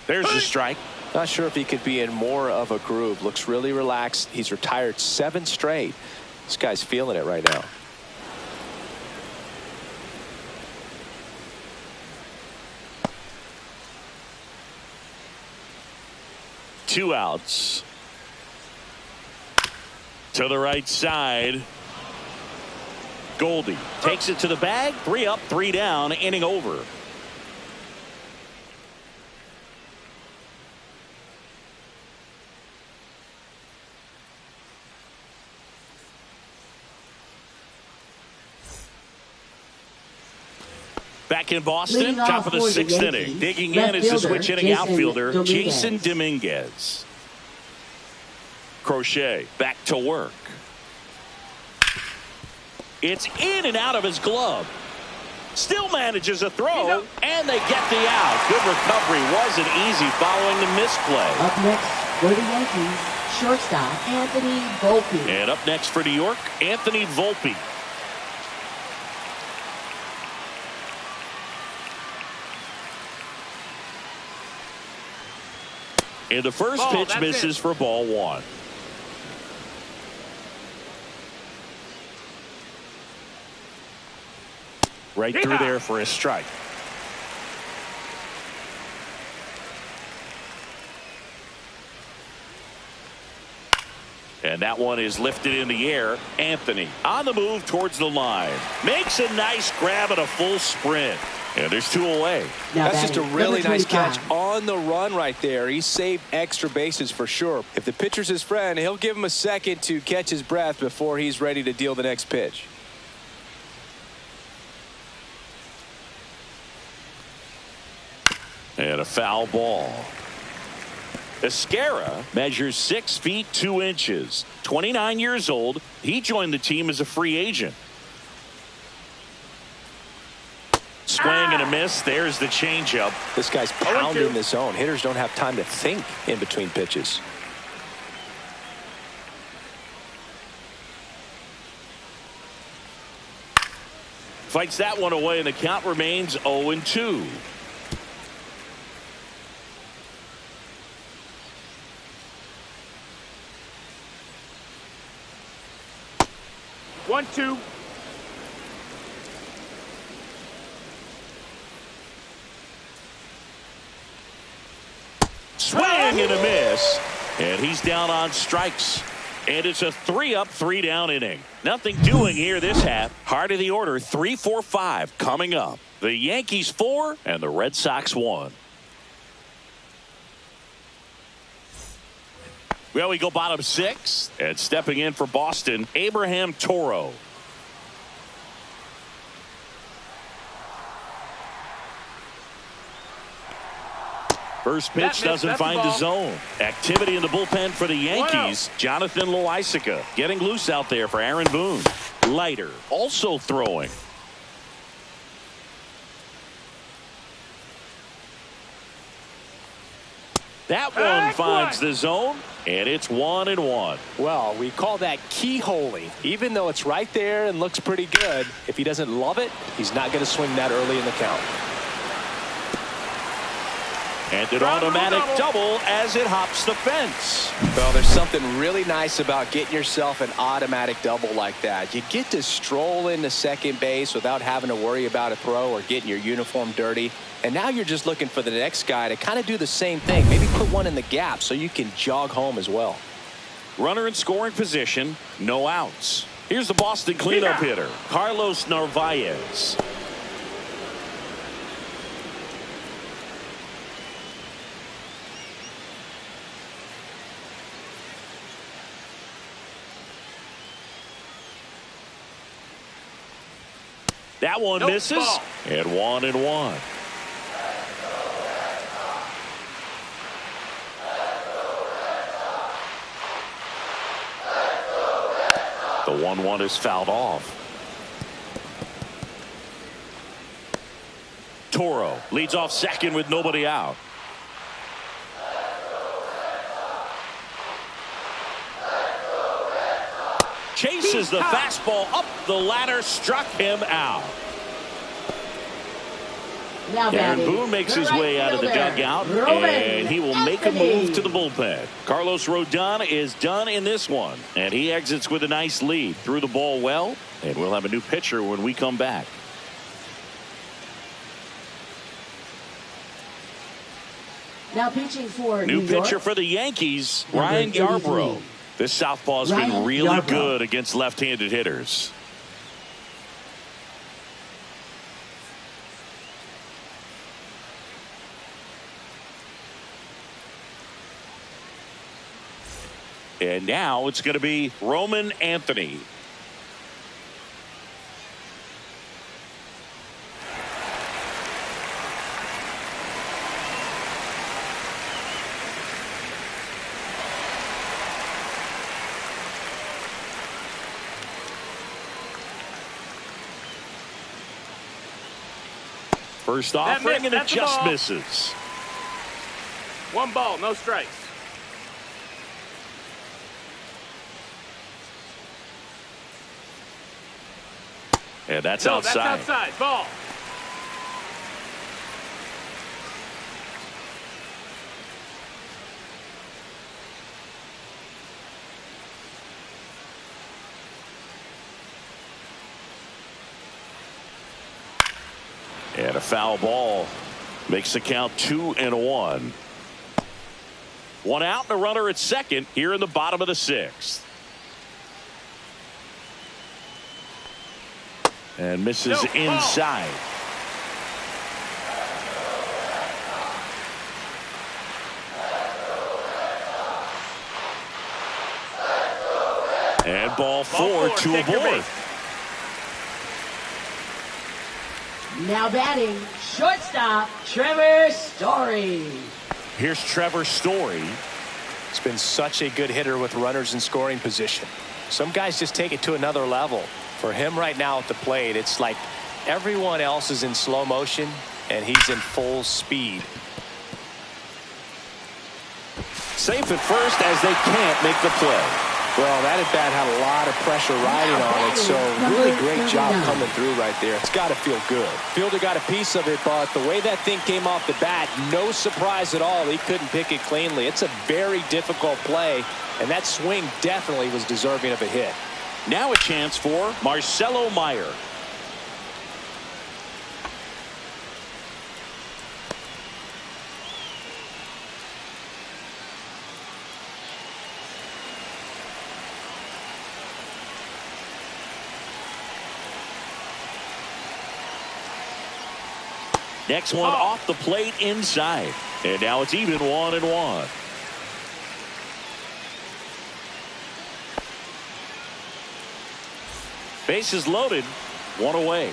There's a strike. Not sure if he could be in more of a groove. Looks really relaxed. He's retired 7 straight. This guy's feeling it right now. Two outs. To the right side. Goldie takes it to the bag. 3 up, 3 down. Inning over. Back in Boston, top of the 6th inning. Digging in is the switch hitting outfielder, Jason Dominguez. Crochet back to work. It's in and out of his glove. Still manages a throw, and they get the out. Good recovery. Wasn't easy following the misplay. Up next for the Yankees, shortstop Anthony Volpe. And up next for New York, Anthony Volpe. And the first pitch misses for ball 1. Right through there for a strike. And that one is lifted in the air. Anthony on the move towards the line. Makes a nice grab at a full sprint. And there's 2 away. That's just a really nice catch on the run right there. He saved extra bases for sure. If the pitcher's his friend, he'll give him a second to catch his breath before he's ready to deal the next pitch. And a foul ball. Esquera measures 6 feet 2 inches. 29 years old. He joined the team as a free agent. Swing and a miss. There's the changeup. This guy's pounding the zone. Hitters don't have time to think in between pitches. Fights that one away, and the count remains 0-2. One, two. Swing and a miss. And he's down on strikes. And it's a 3 up, 3 down inning. Nothing doing here this half. Heart of the order, 3, 4, 5 coming up. The Yankees 4 and the Red Sox 1. Well, we go bottom 6. And stepping in for Boston, Abraham Toro. First pitch doesn't find the zone. Activity in the bullpen for the Yankees. Jonathan Loaisiga getting loose out there for Aaron Boone. Leiter also throwing. That one finds the zone, and it's 1-1. Well, we call that keyholing. Even though it's right there and looks pretty good, if he doesn't love it, he's not going to swing that early in the count. And an automatic double as it hops the fence. Well, there's something really nice about getting yourself an automatic double like that. You get to stroll into second base without having to worry about a throw or getting your uniform dirty. And now you're just looking for the next guy to kind of do the same thing. Maybe put one in the gap so you can jog home as well. Runner in scoring position, no outs. Here's the Boston cleanup hitter, Carlos Narvaez. That one misses. Ball. And 1-1. The 1-1 is fouled off. Toro leads off second with nobody out. Chases the fastball up the ladder, struck him out. Now Aaron batting, Boone makes the his right way out of the fielder, dugout, Roman and he will make a Anthony. move to the bullpen. Carlos Rodon is done in this one, and he exits with a nice lead. Threw the ball well, and we'll have a new pitcher when we come back. Now pitching for New New pitcher York, for the Yankees, number Ryan 83. Yarbrough. This southpaw's been Ryan really Yarbrough. good against left-handed hitters. And now it's going to be Roman Anthony. First offering, and it That's a just ball. misses. 1 ball, no strikes. And that's No, outside. that's outside. Ball. And a foul ball makes the count 2-1. One out and a runner at second here in the bottom of the 6th. And misses No, ball. inside. And ball 4 to a Take your board. base. Now batting, shortstop, Trevor Story. Here's Trevor Story. He's been such a good hitter with runners in scoring position. Some guys just take it to another level. For him right now at the plate, it's like everyone else is in slow motion and he's in full speed. Safe at first as they can't make the play. Well, that at bat had a lot of pressure riding on it, so really great job coming through right there. It's got to feel good. Fielder got a piece of it, but the way that thing came off the bat, no surprise at all. He couldn't pick it cleanly. It's a very difficult play, and that swing definitely was deserving of a hit. Now a chance for Marcelo Meyer. Next one off the plate inside. And now it's even 1-1. Bases loaded, one away.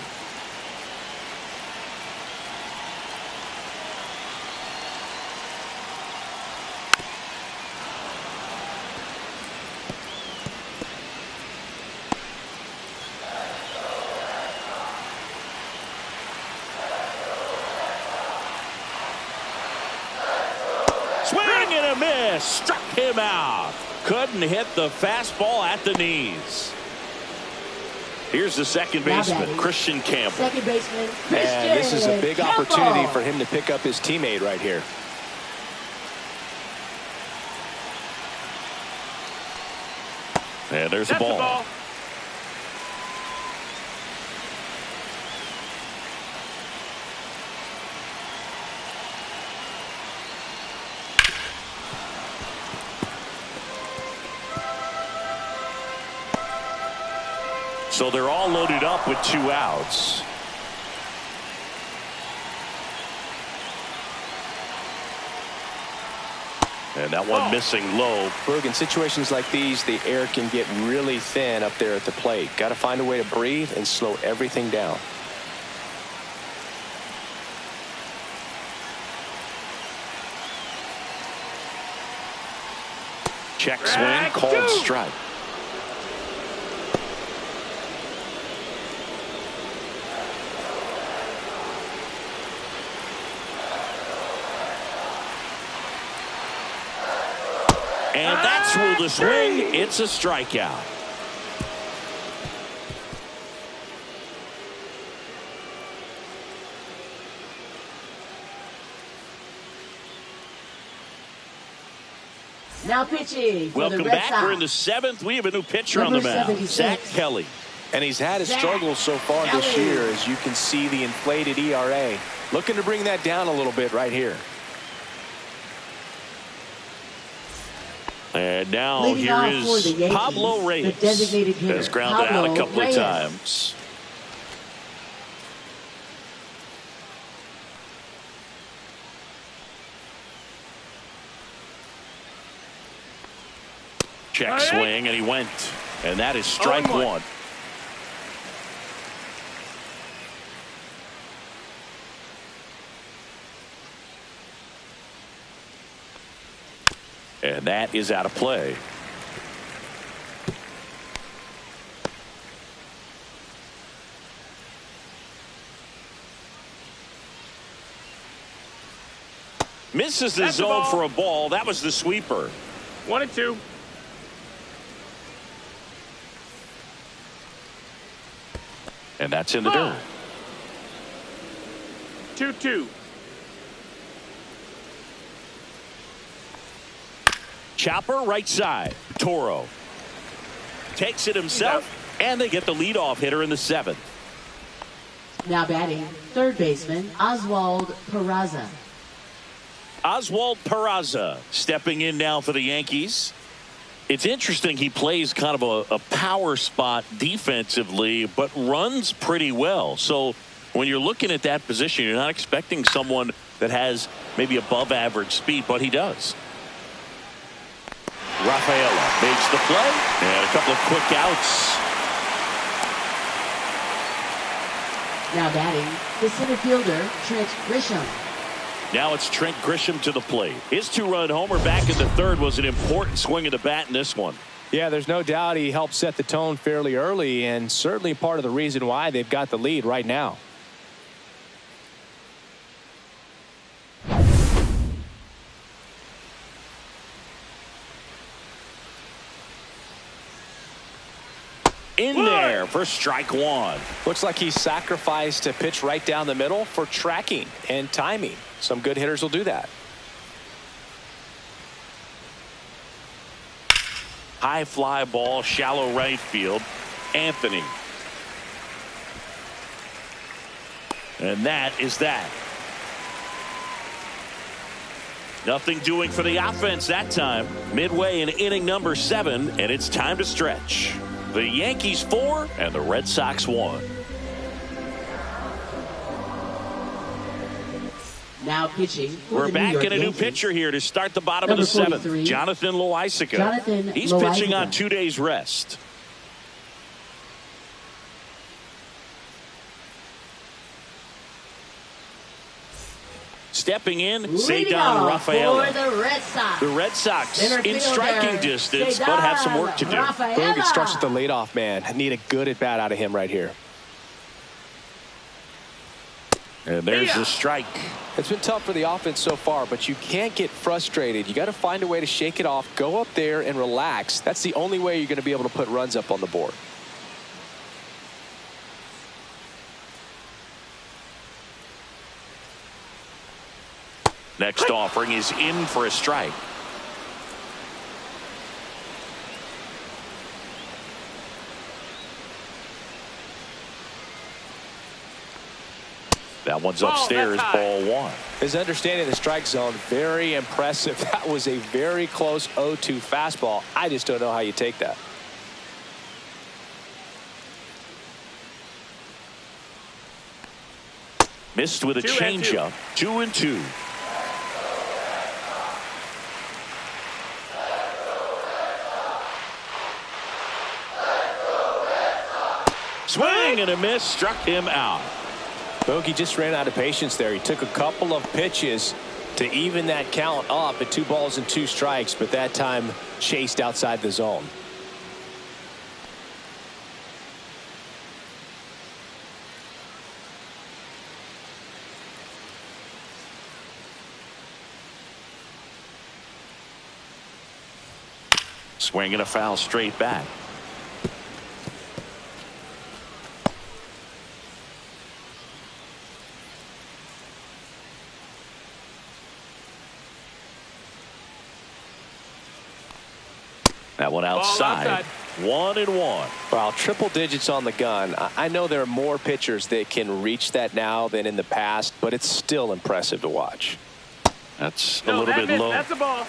Swing and a miss. Struck him out. Couldn't hit the fastball at the knees. Here's the second baseman, Christian Campbell. Second baseman, Christian And this is a big Campbell. opportunity for him to pick up his teammate right here. And there's That's the the ball. ball. So they're all loaded up with 2 outs. And that one missing low. Berg, in situations like these, the air can get really thin up there at the plate. Got to find a way to breathe and slow everything down. swing, called strike. And that's ruled a swing. It's a strikeout. Now pitching for Welcome the Red back. Sox. We're in the 7th. We have a new pitcher on Number the mound, 76. Zach Kelly. And he's had his struggles so far this year, as you can see the inflated ERA. Looking to bring that down a little bit right here. And now Leading here off for the is Yankees, Pablo the Reyes. designated hitter, Has grounded out a Pablo couple Reyes. of times. Check swing, and he went. And that is strike one. And that is out of play. Misses the That's the zone ball. for a ball. That was the sweeper. 1-2. And that's in the dirt. 2-2. Chopper right side. Toro takes it himself, and they get the leadoff hitter in the 7th. Now batting, third baseman Oswald Peraza. Oswald Peraza stepping in now for the Yankees. It's interesting, he plays kind of a power spot defensively, but runs pretty well. So when you're looking at that position, you're not expecting someone that has maybe above average speed, but he does. Rafaela makes the play, and a couple of quick outs. Now batting, the center fielder Trent Grisham. Now it's Trent Grisham to the plate. His 2-run homer back in the 3rd was an important swing of the bat in this one. Yeah, there's no doubt he helped set the tone fairly early, and certainly part of the reason why they've got the lead right now. In there for strike one. Looks like he sacrificed to pitch right down the middle for tracking and timing. Some good hitters will do that. High fly ball, shallow right field. Anthony. And that is that. Nothing doing for the offense that time. Midway in inning number 7, and it's time to stretch. The Yankees 4 and the Red Sox 1. Now pitching for We're the back New York in a new Yankees. pitcher here to start the bottom Number of the 7th. 43, Jonathan Loaisiga. Jonathan He's pitching Loaisiga. on 2 days rest. Stepping in, Leading Cedar off Rafaela. for the Red Sox. The Red Sox Center in fielder, striking distance, Cedar but have some work to do. Rafaela. Boog, it starts with the leadoff man. Need a good at bat out of him right here. And there's the strike. It's been tough for the offense so far, but you can't get frustrated. You got to find a way to shake it off, go up there and relax. That's the only way you're going to be able to put runs up on the board. Next offering is in for a strike. That one's upstairs, that's ball one. His understanding of the strike zone, very impressive. That was a very close 0-2 fastball. I just don't know how you take that. Missed with a 2-2. changeup. 2-2. Swing and a miss, struck him out. Bogey just ran out of patience there. He took a couple of pitches to even that count up at 2 balls and 2 strikes, but that time chased outside the zone. Swinging a foul straight back. That one outside. 1-1. Well, triple digits on the gun. I know there are more pitchers that can reach that now than in the past, but it's still impressive to watch. That's a little bit low. That's a ball.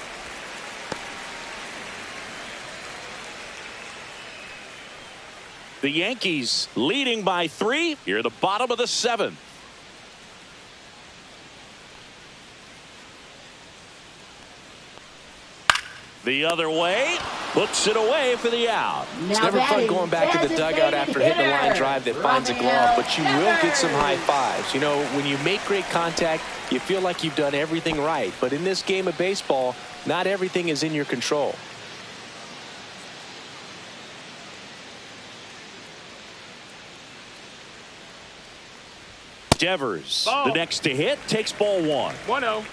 The Yankees leading by 3 here at the bottom of the 7th. The other way, puts it away for the out. It's never fun going back to the dugout after hitting a line drive that finds a glove, but you will get some high fives. You know, when you make great contact, you feel like you've done everything right. But in this game of baseball, not everything is in your control. Devers, the next to hit, takes ball 1. 1-0.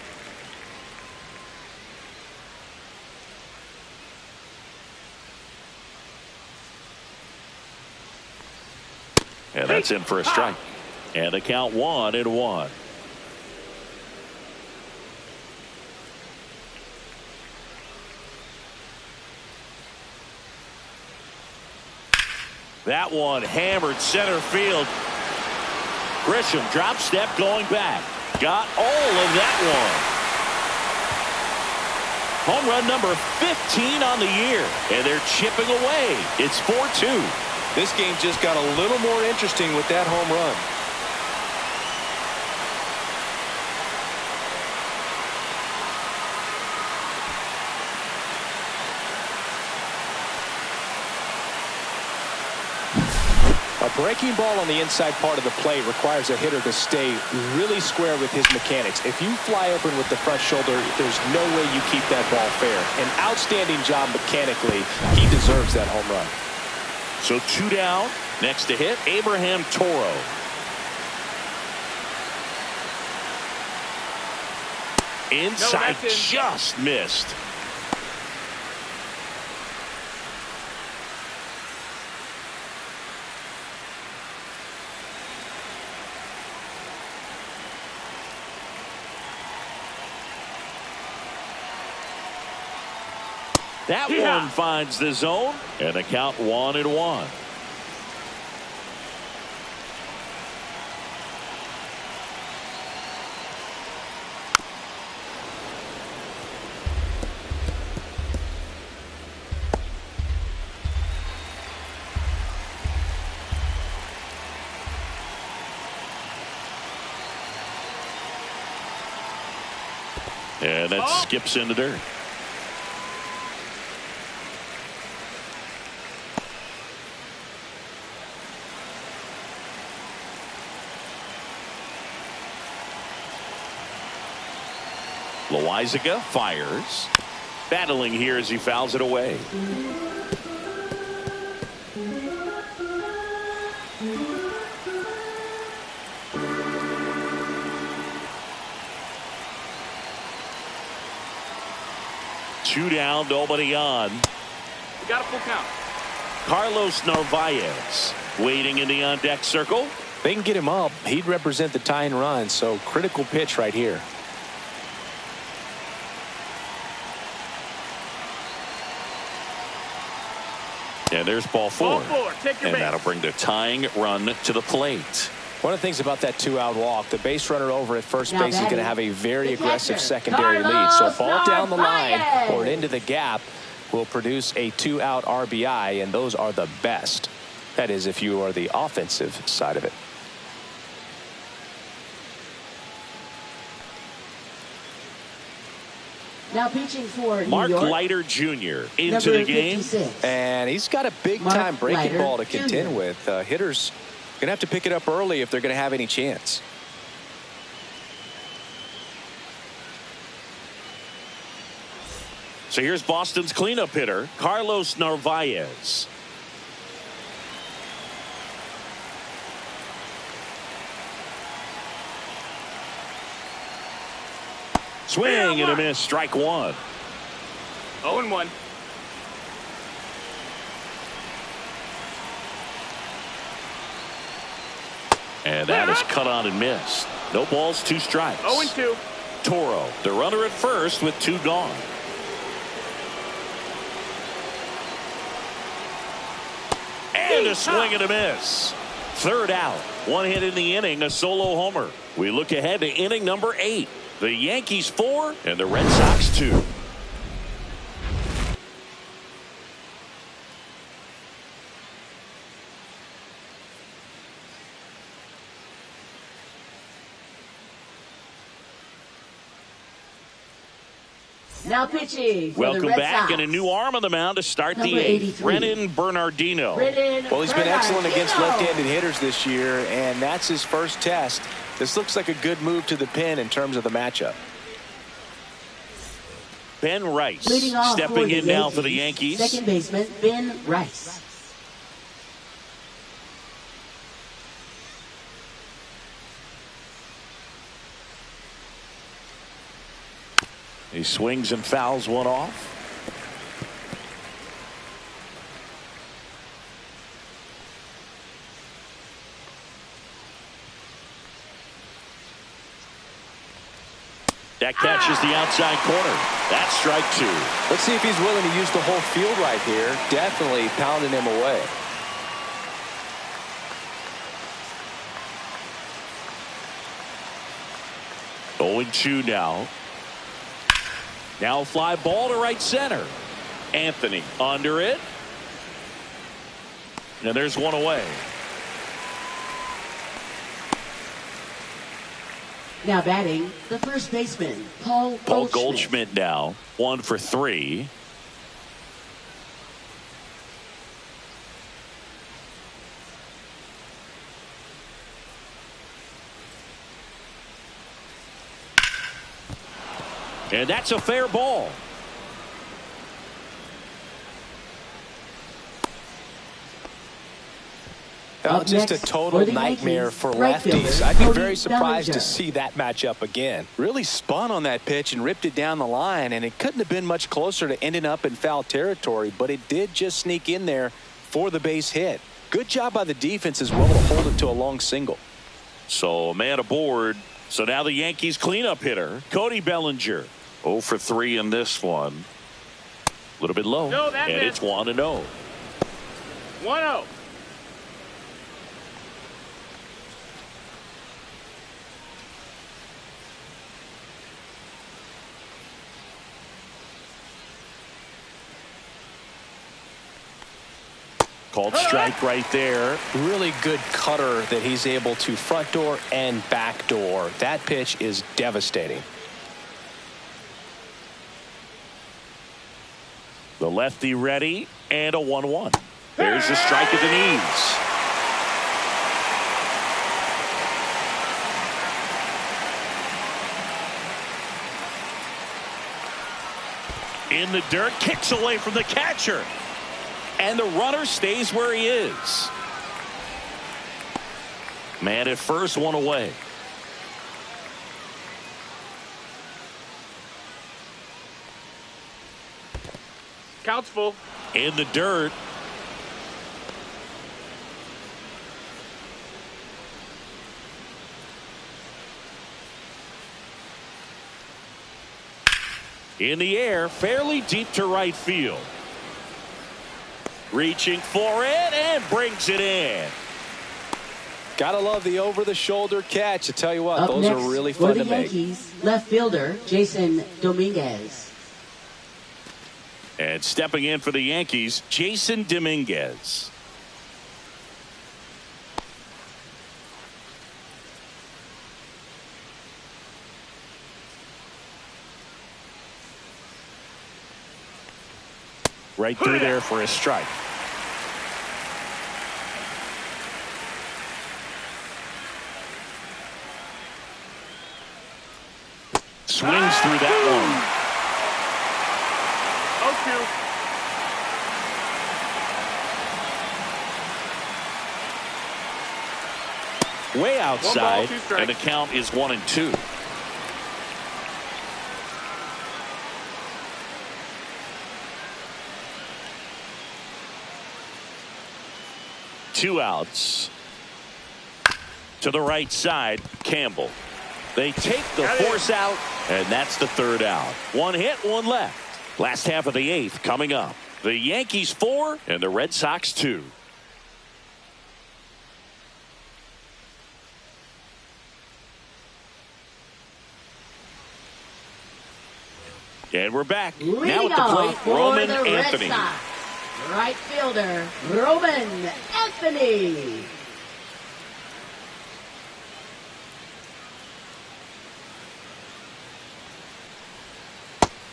And that's in for a strike. And the count 1-1. That one hammered center field. Grisham drop step going back. Got all of that one. Home run number 15 on the year. And they're chipping away. It's 4-2. This game just got a little more interesting with that home run. A breaking ball on the inside part of the plate requires a hitter to stay really square with his mechanics. If you fly open with the front shoulder, there's no way you keep that ball fair. An outstanding job mechanically. He deserves that home run. So 2 down. Next to hit, Abraham Toro. Inside, just missed. That one finds the zone, and the count 1-1. And that skips into dirt. Loizaga fires. Battling here as he fouls it away. Two down, nobody on. We got a full count. Carlos Narvaez waiting in the on-deck circle. They can get him up. He'd represent the tying run, so critical pitch right here. And there's ball 4. Ball 4. Take your and base. That'll bring the tying run to the plate. One of the things about that 2-out walk, the base runner over at first base is going to have a very aggressive secondary lead. So a ball down the line or into the gap will produce a 2-out RBI, and those are the best. That is, if you are the offensive side of it. Now pitching for Mark New York, Leiter Jr. into number the game. 56. And he's got a big-time breaking Leiter ball to Jr. contend with. Hitters going to have to pick it up early if they're going to have any chance. So here's Boston's cleanup hitter, Carlos Narvaez. Swing and a miss, strike one. 0-1. And that is cut on and missed. No balls, 2 strikes. 0-2. Toro, the runner at first with 2 gone. And a swing and a miss. 3rd out. 1 hit in the inning, a solo homer. We look ahead to inning number 8. The Yankees 4 and the Red Sox 2. Now pitching for Welcome the Red back, Sox. and a new arm on the mound to start Number the 8th. 83. Brennan Bernardino. Well, he's been excellent against left-handed hitters this year, and that's his first test. This looks like a good move to the pen in terms of the matchup. Ben Rice Leading off stepping for in now for the Yankees. Second baseman Ben Rice. He swings and fouls one off. That catches the outside corner. That's strike 2. Let's see if he's willing to use the whole field right here. Definitely pounding him away. Going 2 now. Now fly ball to right center. Anthony under it. And there's one away. Now batting, the first baseman, Paul Goldschmidt now, 1 for 3. And that's a fair ball. Just a total nightmare for lefties. I'd be very surprised to see that matchup again. Really spun on that pitch and ripped it down the line, and it couldn't have been much closer to ending up in foul territory, but it did just sneak in there for the base hit. Good job by the defense as well to hold it to a long single. So a man aboard. So now the Yankees cleanup hitter, Cody Bellinger. 0 for 3 in this one. A little bit low. No, that and missed. it's 1-0. 1-0. Called strike right there. Really good cutter that he's able to front door and back door. That pitch is devastating. The lefty ready, and a 1-1. There's the strike at the knees. In the dirt, kicks away from the catcher. And the runner stays where he is. Man at first, 1 away. Count's full. In the dirt. In the air, fairly deep to right field. Reaching for it and brings it in. Gotta love the over-the-shoulder catch. I tell you what, Up those next are really for fun the to make. Yankees, left fielder Jason Dominguez. And stepping in for the Yankees, Jason Dominguez. Right through there for a strike. Swings through that 2. Way outside, 1 ball, 2 strikes. and the count is 1-2. Two outs. To the right side, Campbell. They take the force out, and that's the third out. One hit, one left. Last half of the eighth coming up. The Yankees 4 and the Red Sox 2. And we're back. Now at the plate, Roman Anthony. Right fielder, Roman Anthony.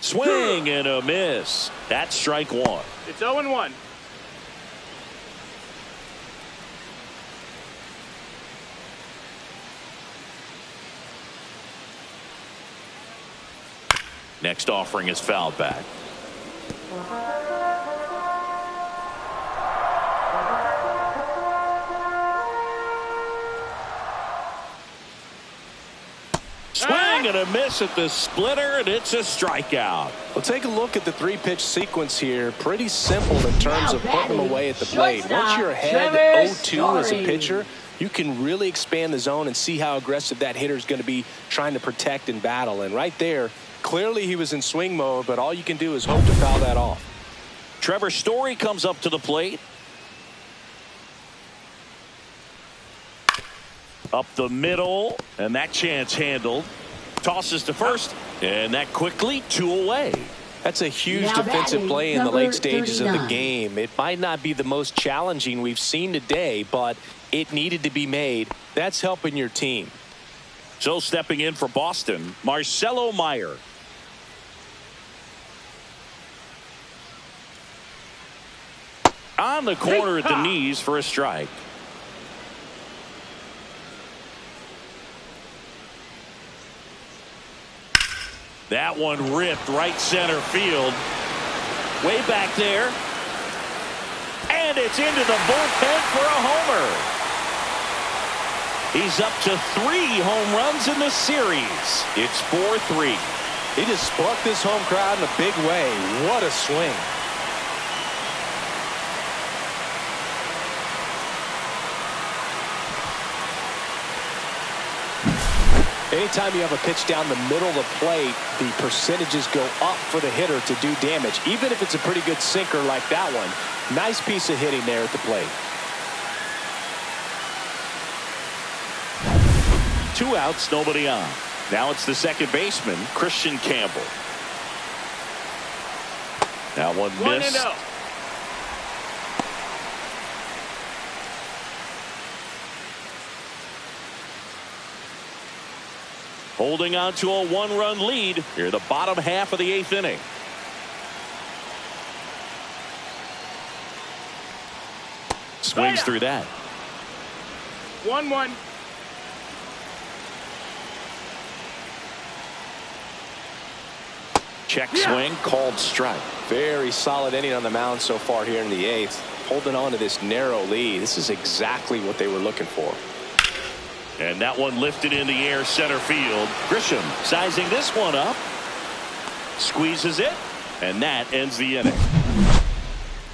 Swing and a miss. That's strike one. It's 0-1. Next offering is fouled back. Swing and a miss at the splitter, and it's a strikeout. Well, take a look at the three-pitch sequence here. Pretty simple in terms of putting them away at the plate. Once you're ahead 0-2 as a pitcher, you can really expand the zone and see how aggressive that hitter is going to be trying to protect and battle. And right there, clearly he was in swing mode, but all you can do is hope to foul that off. Trevor Story comes up to the plate. Up the middle, and that chance handled. Tosses to first, and that quickly 2 away. That's a huge defensive play in the late stages of the game. It might not be the most challenging we've seen today, but it needed to be made. That's helping your team. So stepping in for Boston, Marcelo Meyer. On the corner at the knees for a strike. That one ripped right center field. Way back there. And it's into the bullpen for a homer. He's up to 3 home runs in the series. It's 4-3. He just sparked this home crowd in a big way. What a swing. Anytime you have a pitch down the middle of the plate, the percentages go up for the hitter to do damage, even if it's a pretty good sinker like that one. Nice piece of hitting there at the plate. 2 outs, nobody on. Now it's the second baseman, Christian Campbell. That one missed. 1-0. Holding on to a 1-run lead here the bottom half of the 8th inning. Swings through that. 1-1. Check swing, called strike. Very solid inning on the mound so far here in the 8th. Holding on to this narrow lead. This is exactly what they were looking for. And that one lifted in the air center field. Grisham sizing this one up. Squeezes it. And that ends the inning.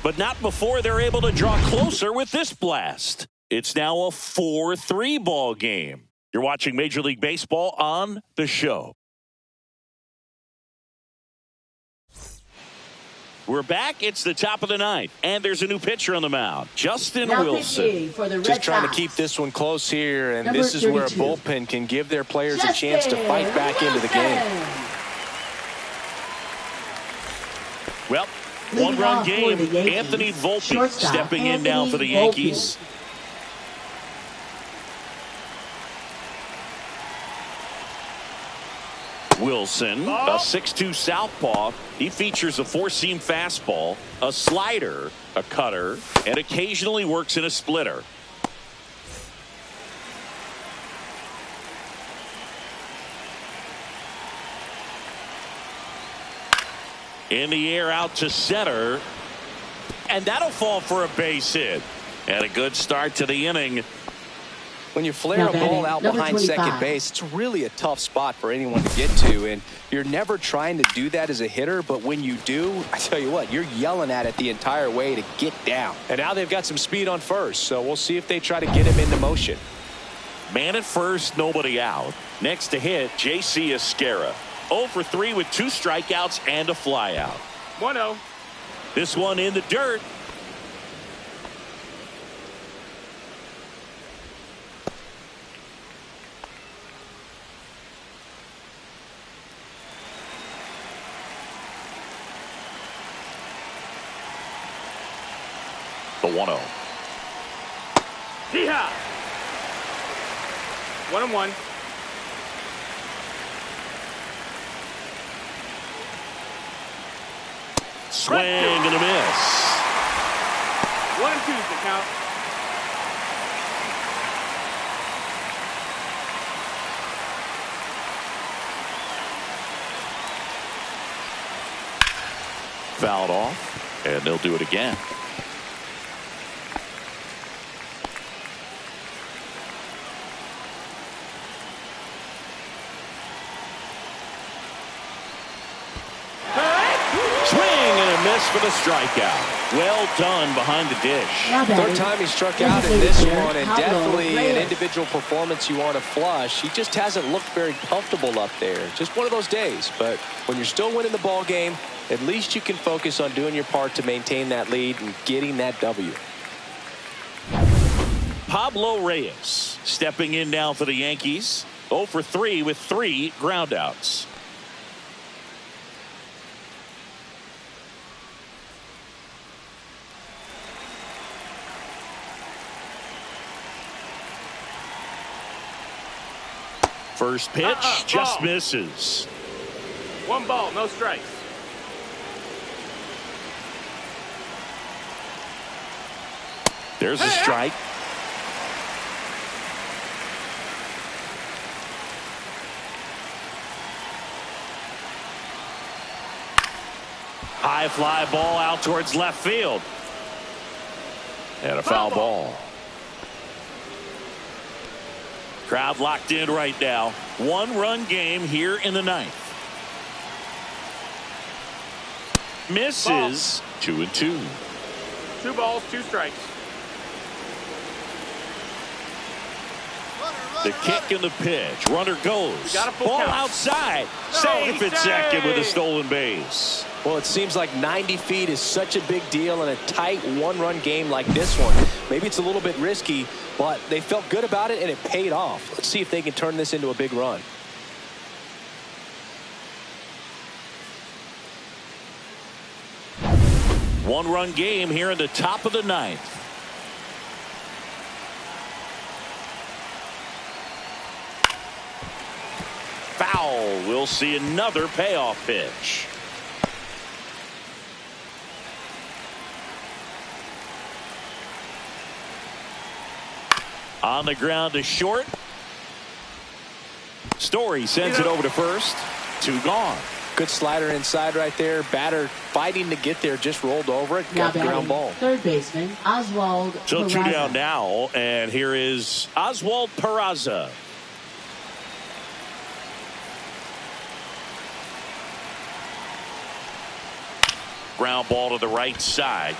But not before they're able to draw closer with this blast. It's now a 4-3 ball game. You're watching Major League Baseball on The Show. We're back. It's the top of the 9th. And there's a new pitcher on the mound. Justin Wilson. For the Red Just trying to Sox. keep this one close here. And Number this is where a 32. bullpen can give their players a chance to fight back into the game. Well, Leading 1-run off for game. the Yankees, Anthony Volpe shortstop stepping in Anthony now for the Volpe. Yankees. Wilson, a 6'2 southpaw. He features a 4-seam fastball, a slider, a cutter, and occasionally works in a splitter. In the air out to center. And that'll fall for a base hit. And a good start to the inning. When you flare a ball out behind second base, it's really a tough spot for anyone to get to. And you're never trying to do that as a hitter. But when you do, I tell you what, you're yelling at it the entire way to get down. And now they've got some speed on first. So we'll see if they try to get him into motion. Man at first, nobody out. Next to hit, J.C. Esquera. 0 for 3 with 2 strikeouts and a flyout. 1-0. This one in the dirt. The 1-0. Hee-haw! 1-1. Swing and a miss. 1-2 is the count. Fouled off, and they'll do it again. For the strikeout. Well done behind the dish. Third time he struck out in this one, and definitely an individual performance you want to flush. He just hasn't looked very comfortable up there. Just one of those days. But when you're still winning the ball game, at least you can focus on doing your part to maintain that lead and getting that W. Pablo Reyes stepping in now for the Yankees. 0 for 3 with 3 groundouts. First pitch just misses. 1 ball, no strikes. There's a strike. High fly ball out towards left field. And a foul ball. Crowd locked in right now. 1-run game here in the 9th. Misses. 2-2. 2 balls, 2 strikes. The kick and the pitch. Runner goes. Ball outside. Safe at second with a stolen base. Well, it seems like 90 feet is such a big deal in a tight 1-run game like this one. Maybe it's a little bit risky, but they felt good about it and it paid off. Let's see if they can turn this into a big run. One-run game here in the top of the 9th. Foul. We'll see another payoff pitch. On the ground to short. Story sends it over to first. 2 gone. Good slider inside right there. Batter fighting to get there, just rolled over it. Got the ground ball. Third baseman Oswald So Peraza. 2 down now, and here is Oswald Peraza. Ground ball to the right side.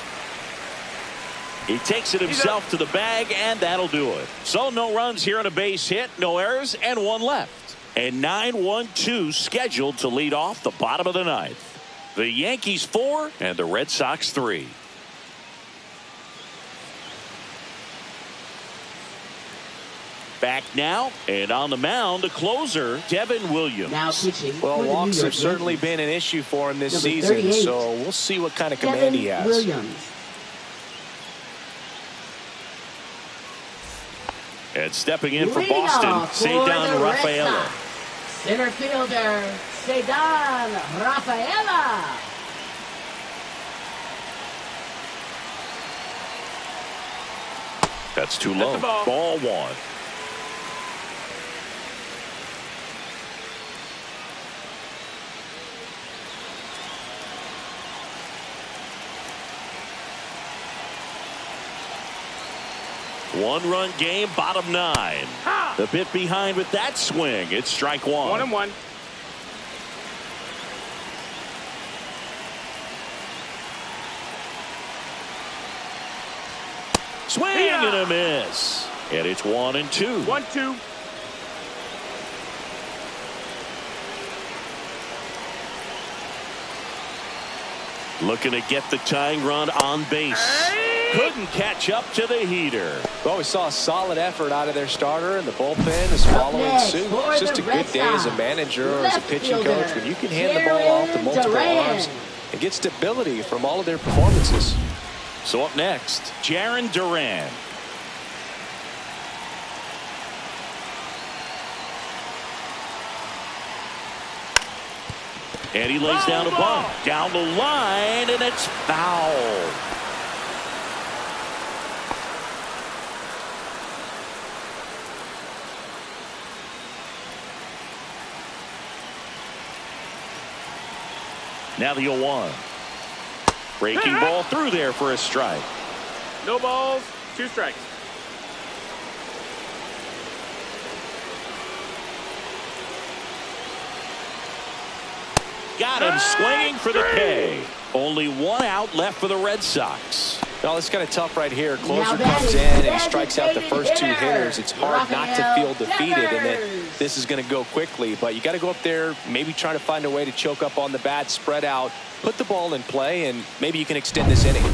He takes it himself to the bag, and that'll do it. So no runs here on a base hit, no errors, and 1 left. And 9-1-2 scheduled to lead off the bottom of the 9th. The Yankees 4 and the Red Sox 3. Back now, and on the mound, the closer, Devin Williams. Now pitching. Well, for the walks New have York certainly Yankees. been an issue for him this Number season, 38, so we'll see what kind of command Devin he has. Williams. And stepping in for Leading Boston, off for Cedar the Red Rafaela. Sox, center fielder Cedar Rafaela. That's too That's low. the ball. Ball 1. One-run game, bottom 9. Ha! The bit behind with that swing. It's strike 1. 1-1. Swing and a miss. And it's 1-2. 1-2. Looking to get the tying run on base. Couldn't catch up to the heater. Well, we saw a solid effort out of their starter, and the bullpen is following suit. It's just a good day as a manager or as a pitching coach when you can hand the ball off to multiple arms and get stability from all of their performances. So up next, Jarren Duran. And he lays down a bunt. Down the line, and it's foul. Now the 0-1. Breaking ball through there for a strike. No balls, 2 strikes. Got him swinging for the K. Only 1 out left for the Red Sox. Well, it's kind of tough right here. Closer comes in and he strikes out the first 2 hitters. It's hard not to feel defeated, and then this is going to go quickly. But you got to go up there, maybe trying to find a way to choke up on the bat, spread out, put the ball in play, and maybe you can extend this inning.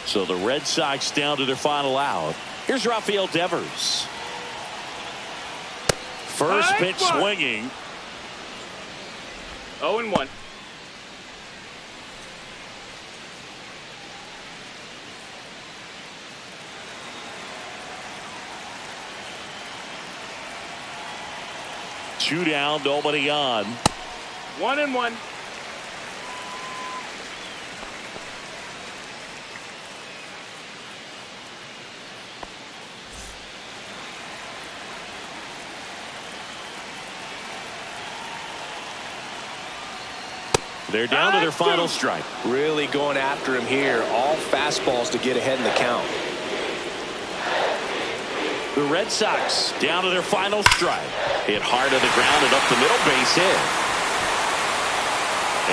So the Red Sox down to their final out. Here's Rafael Devers. First pitch swinging. 0-1. Two down, nobody on. 1-1. They're down to their final strike. Really going after him here. All fastballs to get ahead in the count. The Red Sox down to their final strike. Hit hard to the ground and up the middle, base hit.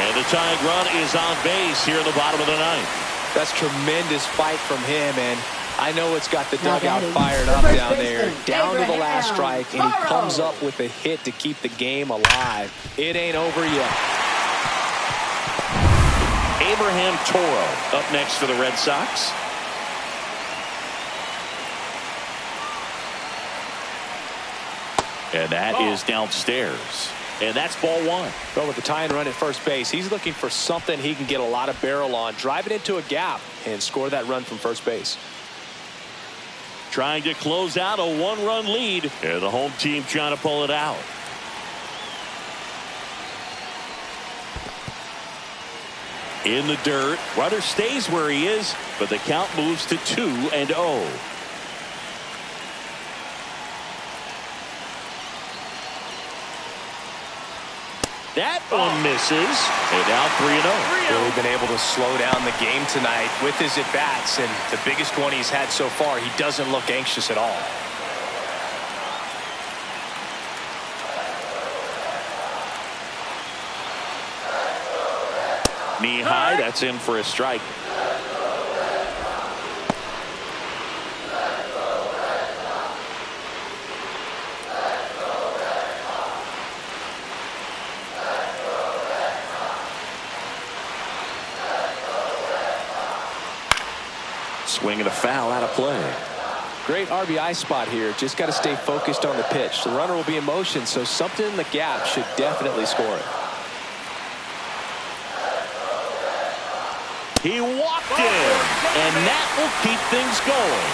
And the tying run is on base here in the bottom of the 9th. That's tremendous fight from him, and I know it's got the dugout fired up down there. Down to the last strike, and he comes up with a hit to keep the game alive. It ain't over yet. Abraham Toro up next for the Red Sox. And that is downstairs. And that's ball 1. Well, with the tying run at first base, he's looking for something he can get a lot of barrel on. Drive it into a gap and score that run from first base. Trying to close out a 1-run lead. And the home team trying to pull it out. In the dirt. Runner stays where he is, but the count moves to 2-0. That one misses, and now 3-0. Really been able to slow down the game tonight with his at-bats, and the biggest one he's had so far, he doesn't look anxious at all. Knee high, that's in for a strike. Swing and a foul out of play. Great RBI spot here. Just got to stay focused on the pitch. The runner will be in motion, so something in the gap should definitely score it. He walked in, and that will keep things going.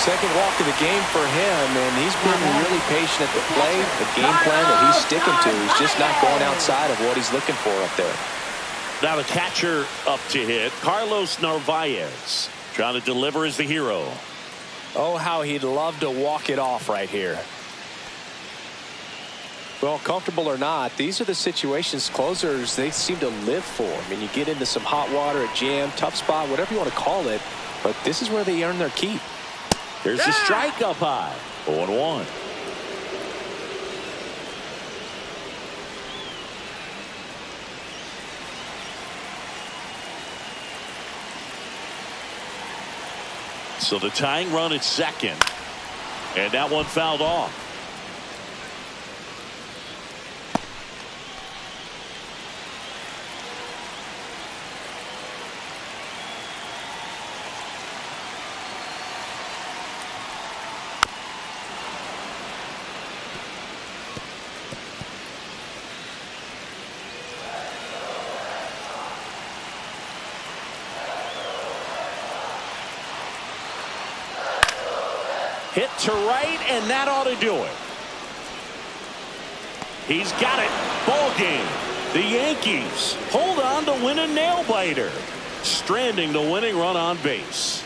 Second walk of the game for him, and he's been really patient at the plate. The game plan that he's sticking to, he's just not going outside of what he's looking for up there. Now the catcher up to hit, Carlos Narvaez. Trying to deliver as the hero. Oh, how he'd love to walk it off right here. Well, comfortable or not, these are the situations closers they seem to live for. I mean, you get into some hot water, a jam, tough spot, whatever you want to call it, but this is where they earn their keep. There's the strike up high. 0-1. So the tying run at second. And that one fouled off. Hit to right, and that ought to do it. He's got it. Ball game. The Yankees hold on to win a nail-biter, stranding the winning run on base.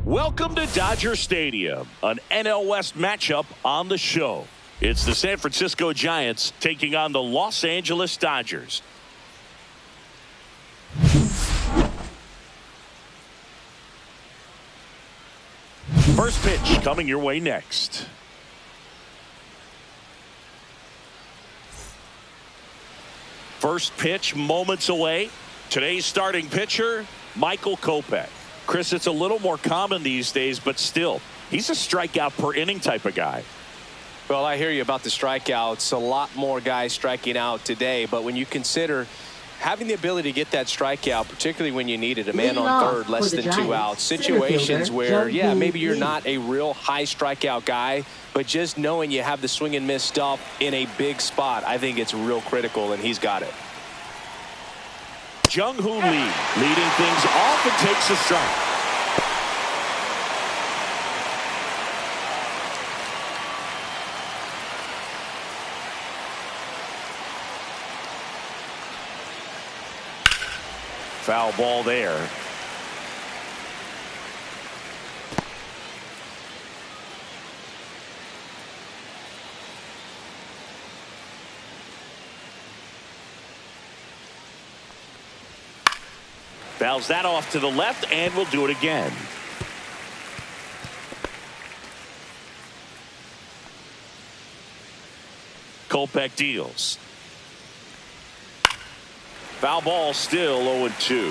Welcome to Dodger Stadium, an NL West matchup on the show. It's the San Francisco Giants taking on the Los Angeles Dodgers. First pitch coming your way next. First pitch moments away. Today's starting pitcher, Michael Kopech. Chris, it's a little more common these days, but still, he's a strikeout per inning type of guy. Well, I hear you about the strikeouts. A lot more guys striking out today, but when you consider having the ability to get that strikeout, particularly when you need it, a man on third, less than 2 outs, situations where, yeah, maybe you're not a real high strikeout guy, but just knowing you have the swing and miss stuff in a big spot, I think it's real critical, and he's got it. Jung-Hoo Lee leading things off and takes a strike. Foul ball there. Fouls that off to the left, and we'll do it again. Kopech deals. Foul ball, still 0-2.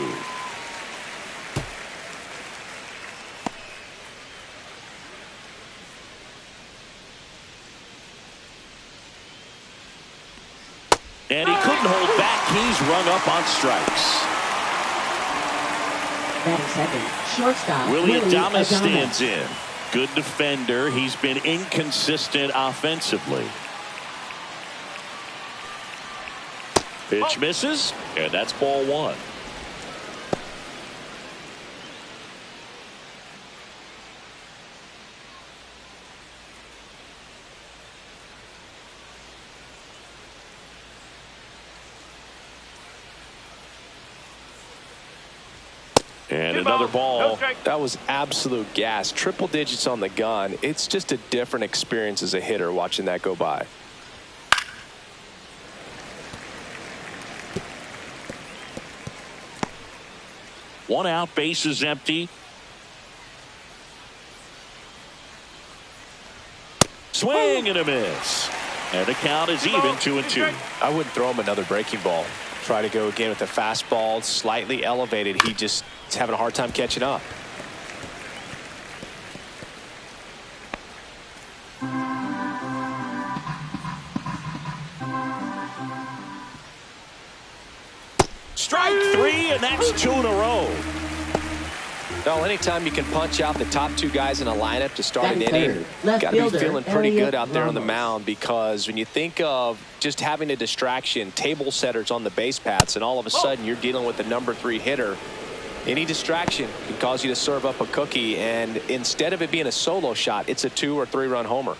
And he couldn't hold back. He's rung up on strikes. Second, shortstop Willie Adames stands in. Good defender. He's been inconsistent offensively. Pitch misses, and that's ball one. And another ball. That was absolute gas. Triple digits on the gun. It's just a different experience as a hitter watching that go by. One out, base is empty. Swing and a miss. And the count is even 2-2. I wouldn't throw him another breaking ball. Try to go again with the fastball, slightly elevated. He just is having a hard time catching up. Strike three, and that's 2 in a row. Well, anytime you can punch out the top two guys in a lineup to start an inning, Left got to be fielder, feeling pretty good out there on the Ramos. mound, because when you think of just having a distraction, table setters on the base paths, and all of a sudden you're dealing with the number 3 hitter, any distraction can cause you to serve up a cookie, and instead of it being a solo shot, it's a 2 or 3 run homer.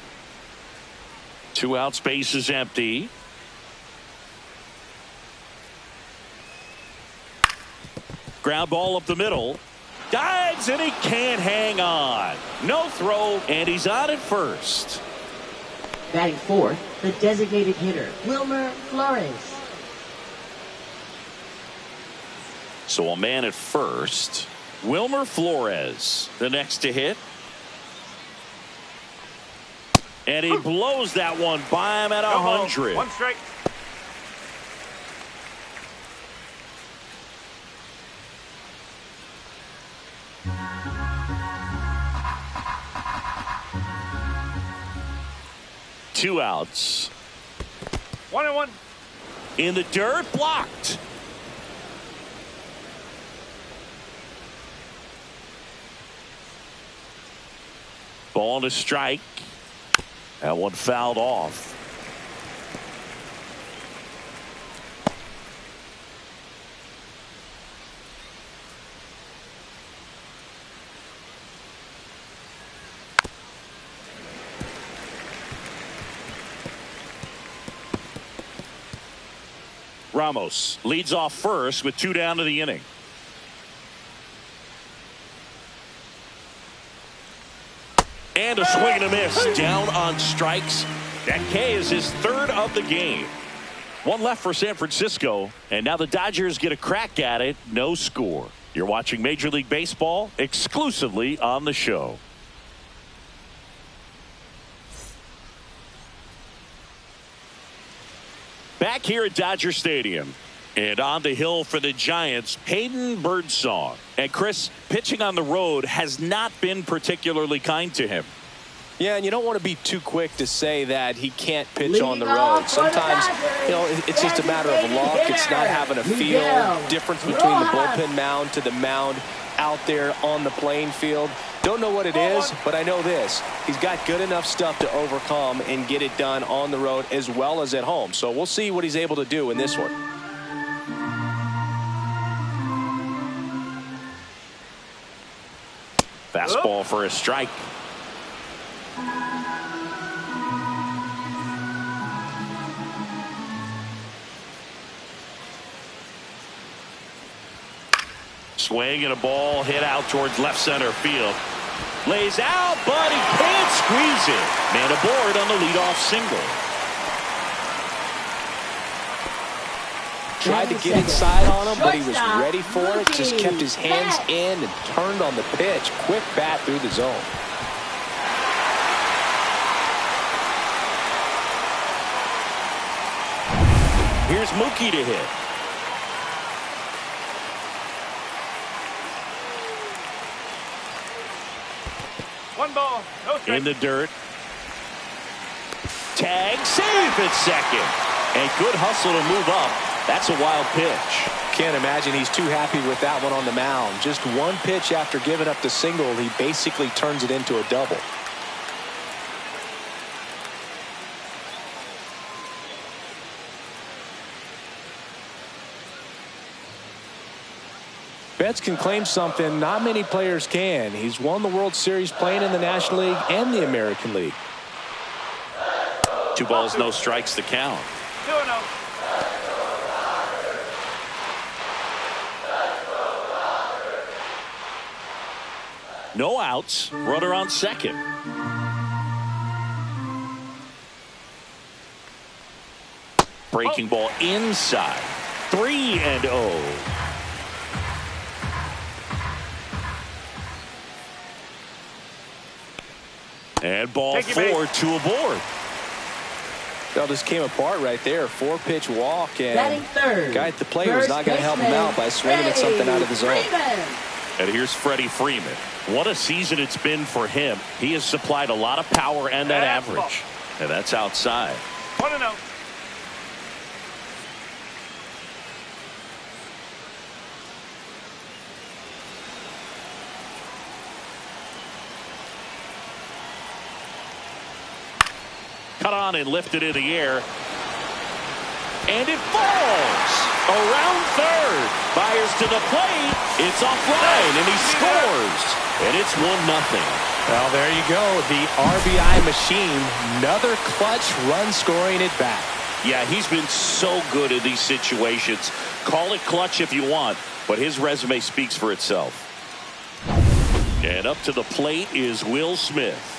2 out, space is empty. Ground ball up the middle. Dives, and he can't hang on. No throw, and he's on at first. Batting fourth, the designated hitter, Wilmer Flores. So a man at first. Wilmer Flores, the next to hit. And he blows that one by him at 100. 1 strike. Two outs. 1-1. In the dirt, blocked. Ball to strike. That one fouled off. Ramos leads off first with 2 down to the inning. And a swing and a miss. Down on strikes. That K is his 3rd of the game. 1 left for San Francisco, and now the Dodgers get a crack at it. No score. You're watching Major League Baseball exclusively on the show. Back here at Dodger Stadium, and on the hill for the Giants, Hayden Birdsong. And Chris, pitching on the road has not been particularly kind to him. Yeah, and you don't want to be too quick to say that he can't pitch on the road. Sometimes, you know, it's just a matter of luck. It's not having a feel difference between the bullpen mound to the mound out there on the playing field. Don't know what it is, but I know this. He's got good enough stuff to overcome and get it done on the road as well as at home. So we'll see what he's able to do in this one. Fastball for a strike. Swing and a ball hit out towards left center field. Lays out, but he can't squeeze it. Man aboard on the leadoff single. Tried to get inside on him, but he was ready for it. Just kept his hands in and turned on the pitch. Quick bat through the zone. Here's Mookie to hit. One ball, no strike. In the dirt. Tag, safe at second. And good hustle to move up. That's a wild pitch. Can't imagine he's too happy with that one on the mound. Just one pitch after giving up the single, he basically turns it into a double. Betts can claim something not many players can. He's won the World Series playing in the National League and the American League. 2 balls, no strikes to count. 2-0. No outs. Runner on second. Breaking ball inside. 3-0. And ball 4, 2 aboard. Well, this came apart right there. 4-pitch walk, and third, guy at the plate was not going to help him out by swinging at something out of the zone. And here's Freddie Freeman. What a season it's been for him. He has supplied a lot of power and that average. And that's outside. 1-0. cut on and lifted in the air. And it falls around third. Fires to the plate. It's offline, and he scores. And it's 1-0. Well, there you go. The RBI machine. Another clutch run scoring at bat. Yeah, he's been so good in these situations. Call it clutch if you want, but his resume speaks for itself. And up to the plate is Will Smith.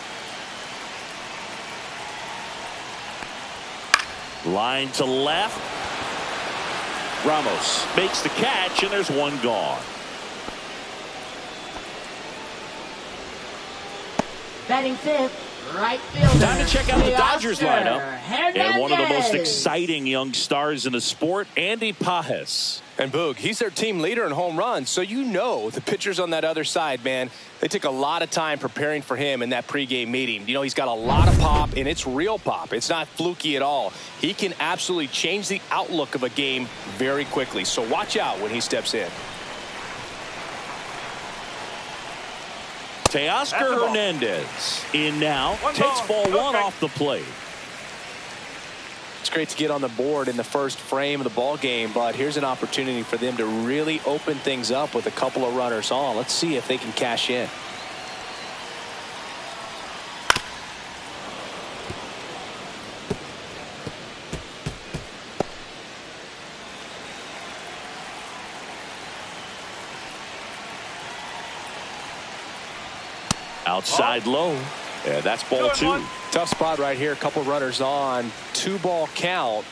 Line to left. Ramos makes the catch, and there's one gone. Batting fifth, right fielder. Time to check out the Dodgers lineup. Hernandez. And one of the most exciting young stars in the sport, Andy Pages. And Boog, he's their team leader in home runs, so you know the pitchers on that other side, man, they took a lot of time preparing for him in that pregame meeting. You know, he's got a lot of pop, and it's real pop. It's not fluky at all. He can absolutely change the outlook of a game very quickly, so watch out when he steps in. Teoscar Hernandez in now. Takes ball one off the plate. It's great to get on the board in the first frame of the ball game, but here's an opportunity for them to really open things up with a couple of runners on. Let's see if they can cash in. Outside low. Yeah, that's ball two. Tough spot right here. A couple runners on. 2-ball count.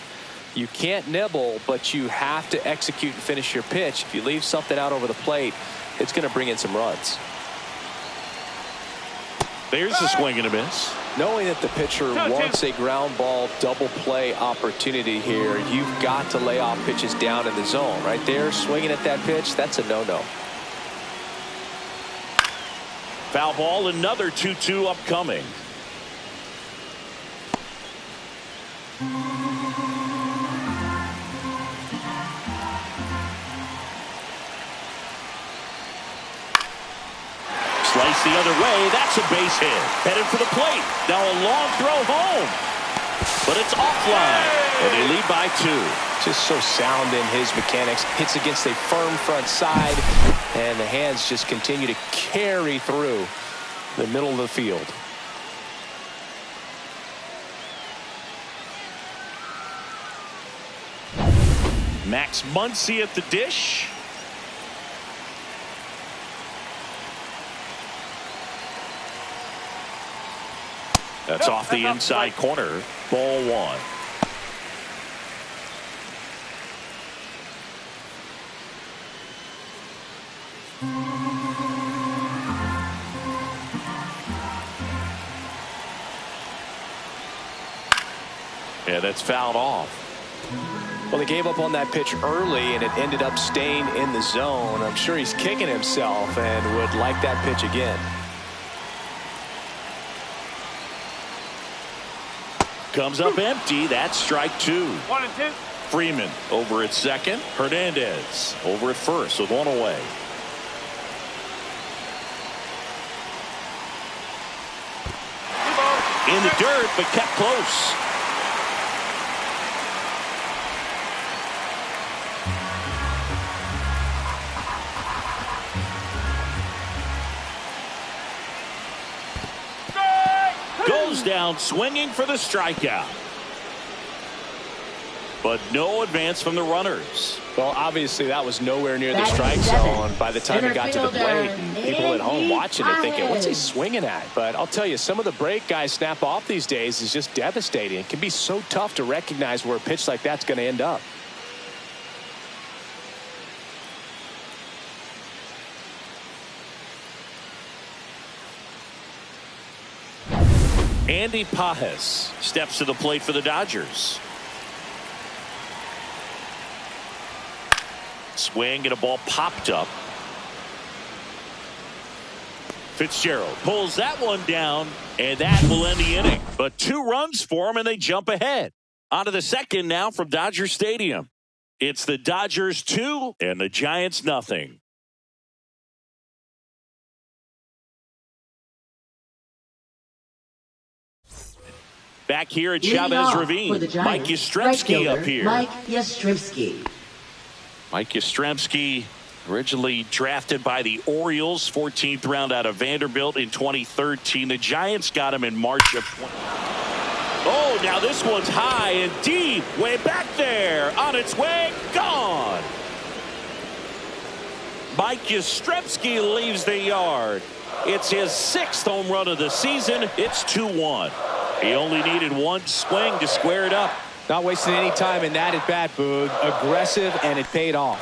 You can't nibble, but you have to execute and finish your pitch. If you leave something out over the plate, it's going to bring in some runs. There's a swing and a miss. Knowing that the pitcher wants a ground ball double play opportunity here, you've got to lay off pitches down in the zone. Right there, swinging at that pitch, that's a no-no. Foul ball, another 2-2 upcoming. Slice the other way. That's a base hit. Headed for the plate. Now a long throw home. But it's offline. And they lead by 2. Just so sound in his mechanics. Hits against a firm front side. And the hands just continue to carry through the middle of the field. Max Muncy at the dish. That's off the inside corner. Ball one. Yeah, that's fouled off. Well, he gave up on that pitch early, and it ended up staying in the zone. I'm sure he's kicking himself and would like that pitch again. Comes up empty. That's strike 2. 1 and 2. Freeman over at second. Hernandez over at first with one away. In the dirt, but kept close. Goes down swinging for the strikeout. But no advance from the runners. Well, obviously that was nowhere near the strike zone by the time it got to the plate. And people at home watching it thinking, what's he swinging at? But I'll tell you, some of the break guys snap off these days is just devastating. It can be so tough to recognize where a pitch like that's going to end up. Andy Pages steps to the plate for the Dodgers. Swing and a ball popped up. Fitzgerald pulls that one down, and that will end the inning. But 2 runs for him, and they jump ahead. On to the second now from Dodger Stadium. It's the Dodgers 2 and the Giants nothing. Back here at Leading Chavez off for Ravine, the Giants, Mike right Yastrzemski fielder, up here. Mike Yastrzemski. Mike Yastrzemski, originally drafted by the Orioles, 14th round out of Vanderbilt in 2013. The Giants got him in March of 20. Oh, now this one's high and deep, way back there, on its way, gone. Mike Yastrzemski leaves the yard. It's his 6th home run of the season. It's 2-1. He only needed one swing to square it up. Not wasting any time in that at bat, Boog. Aggressive, and it paid off.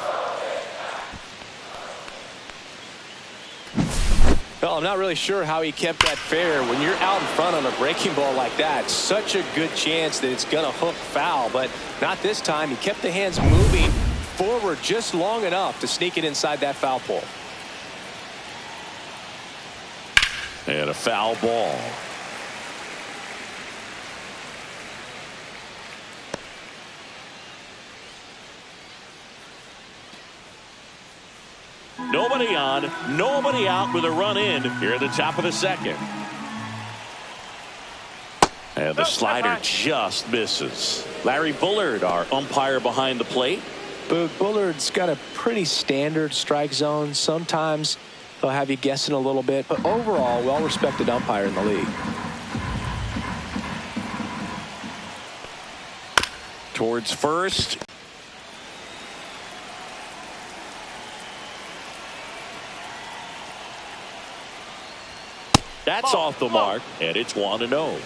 Well, I'm not really sure how he kept that fair. When you're out in front on a breaking ball like that, such a good chance that it's going to hook foul, but not this time. He kept the hands moving forward just long enough to sneak it inside that foul pole. And a foul ball. Nobody on, nobody out with a run in here at the top of the second. And the slider just misses. Larry Bullard, our umpire behind the plate. Boog, Bullard's got a pretty standard strike zone. Sometimes they'll have you guessing a little bit, but overall, well-respected umpire in the league. Towards first. That's off the mark, and it's 1-0.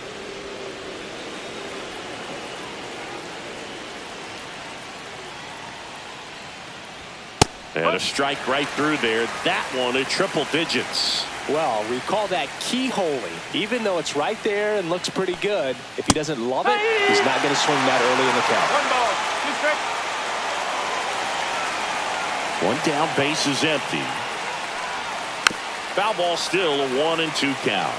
And a strike right through there. That one at triple digits. Well, we call that keyholing. Even though it's right there and looks pretty good, if he doesn't love it, he's not going to swing that early in the count. 1 ball, 2 strikes. One down, base is empty. Foul ball, still a 1-2 count.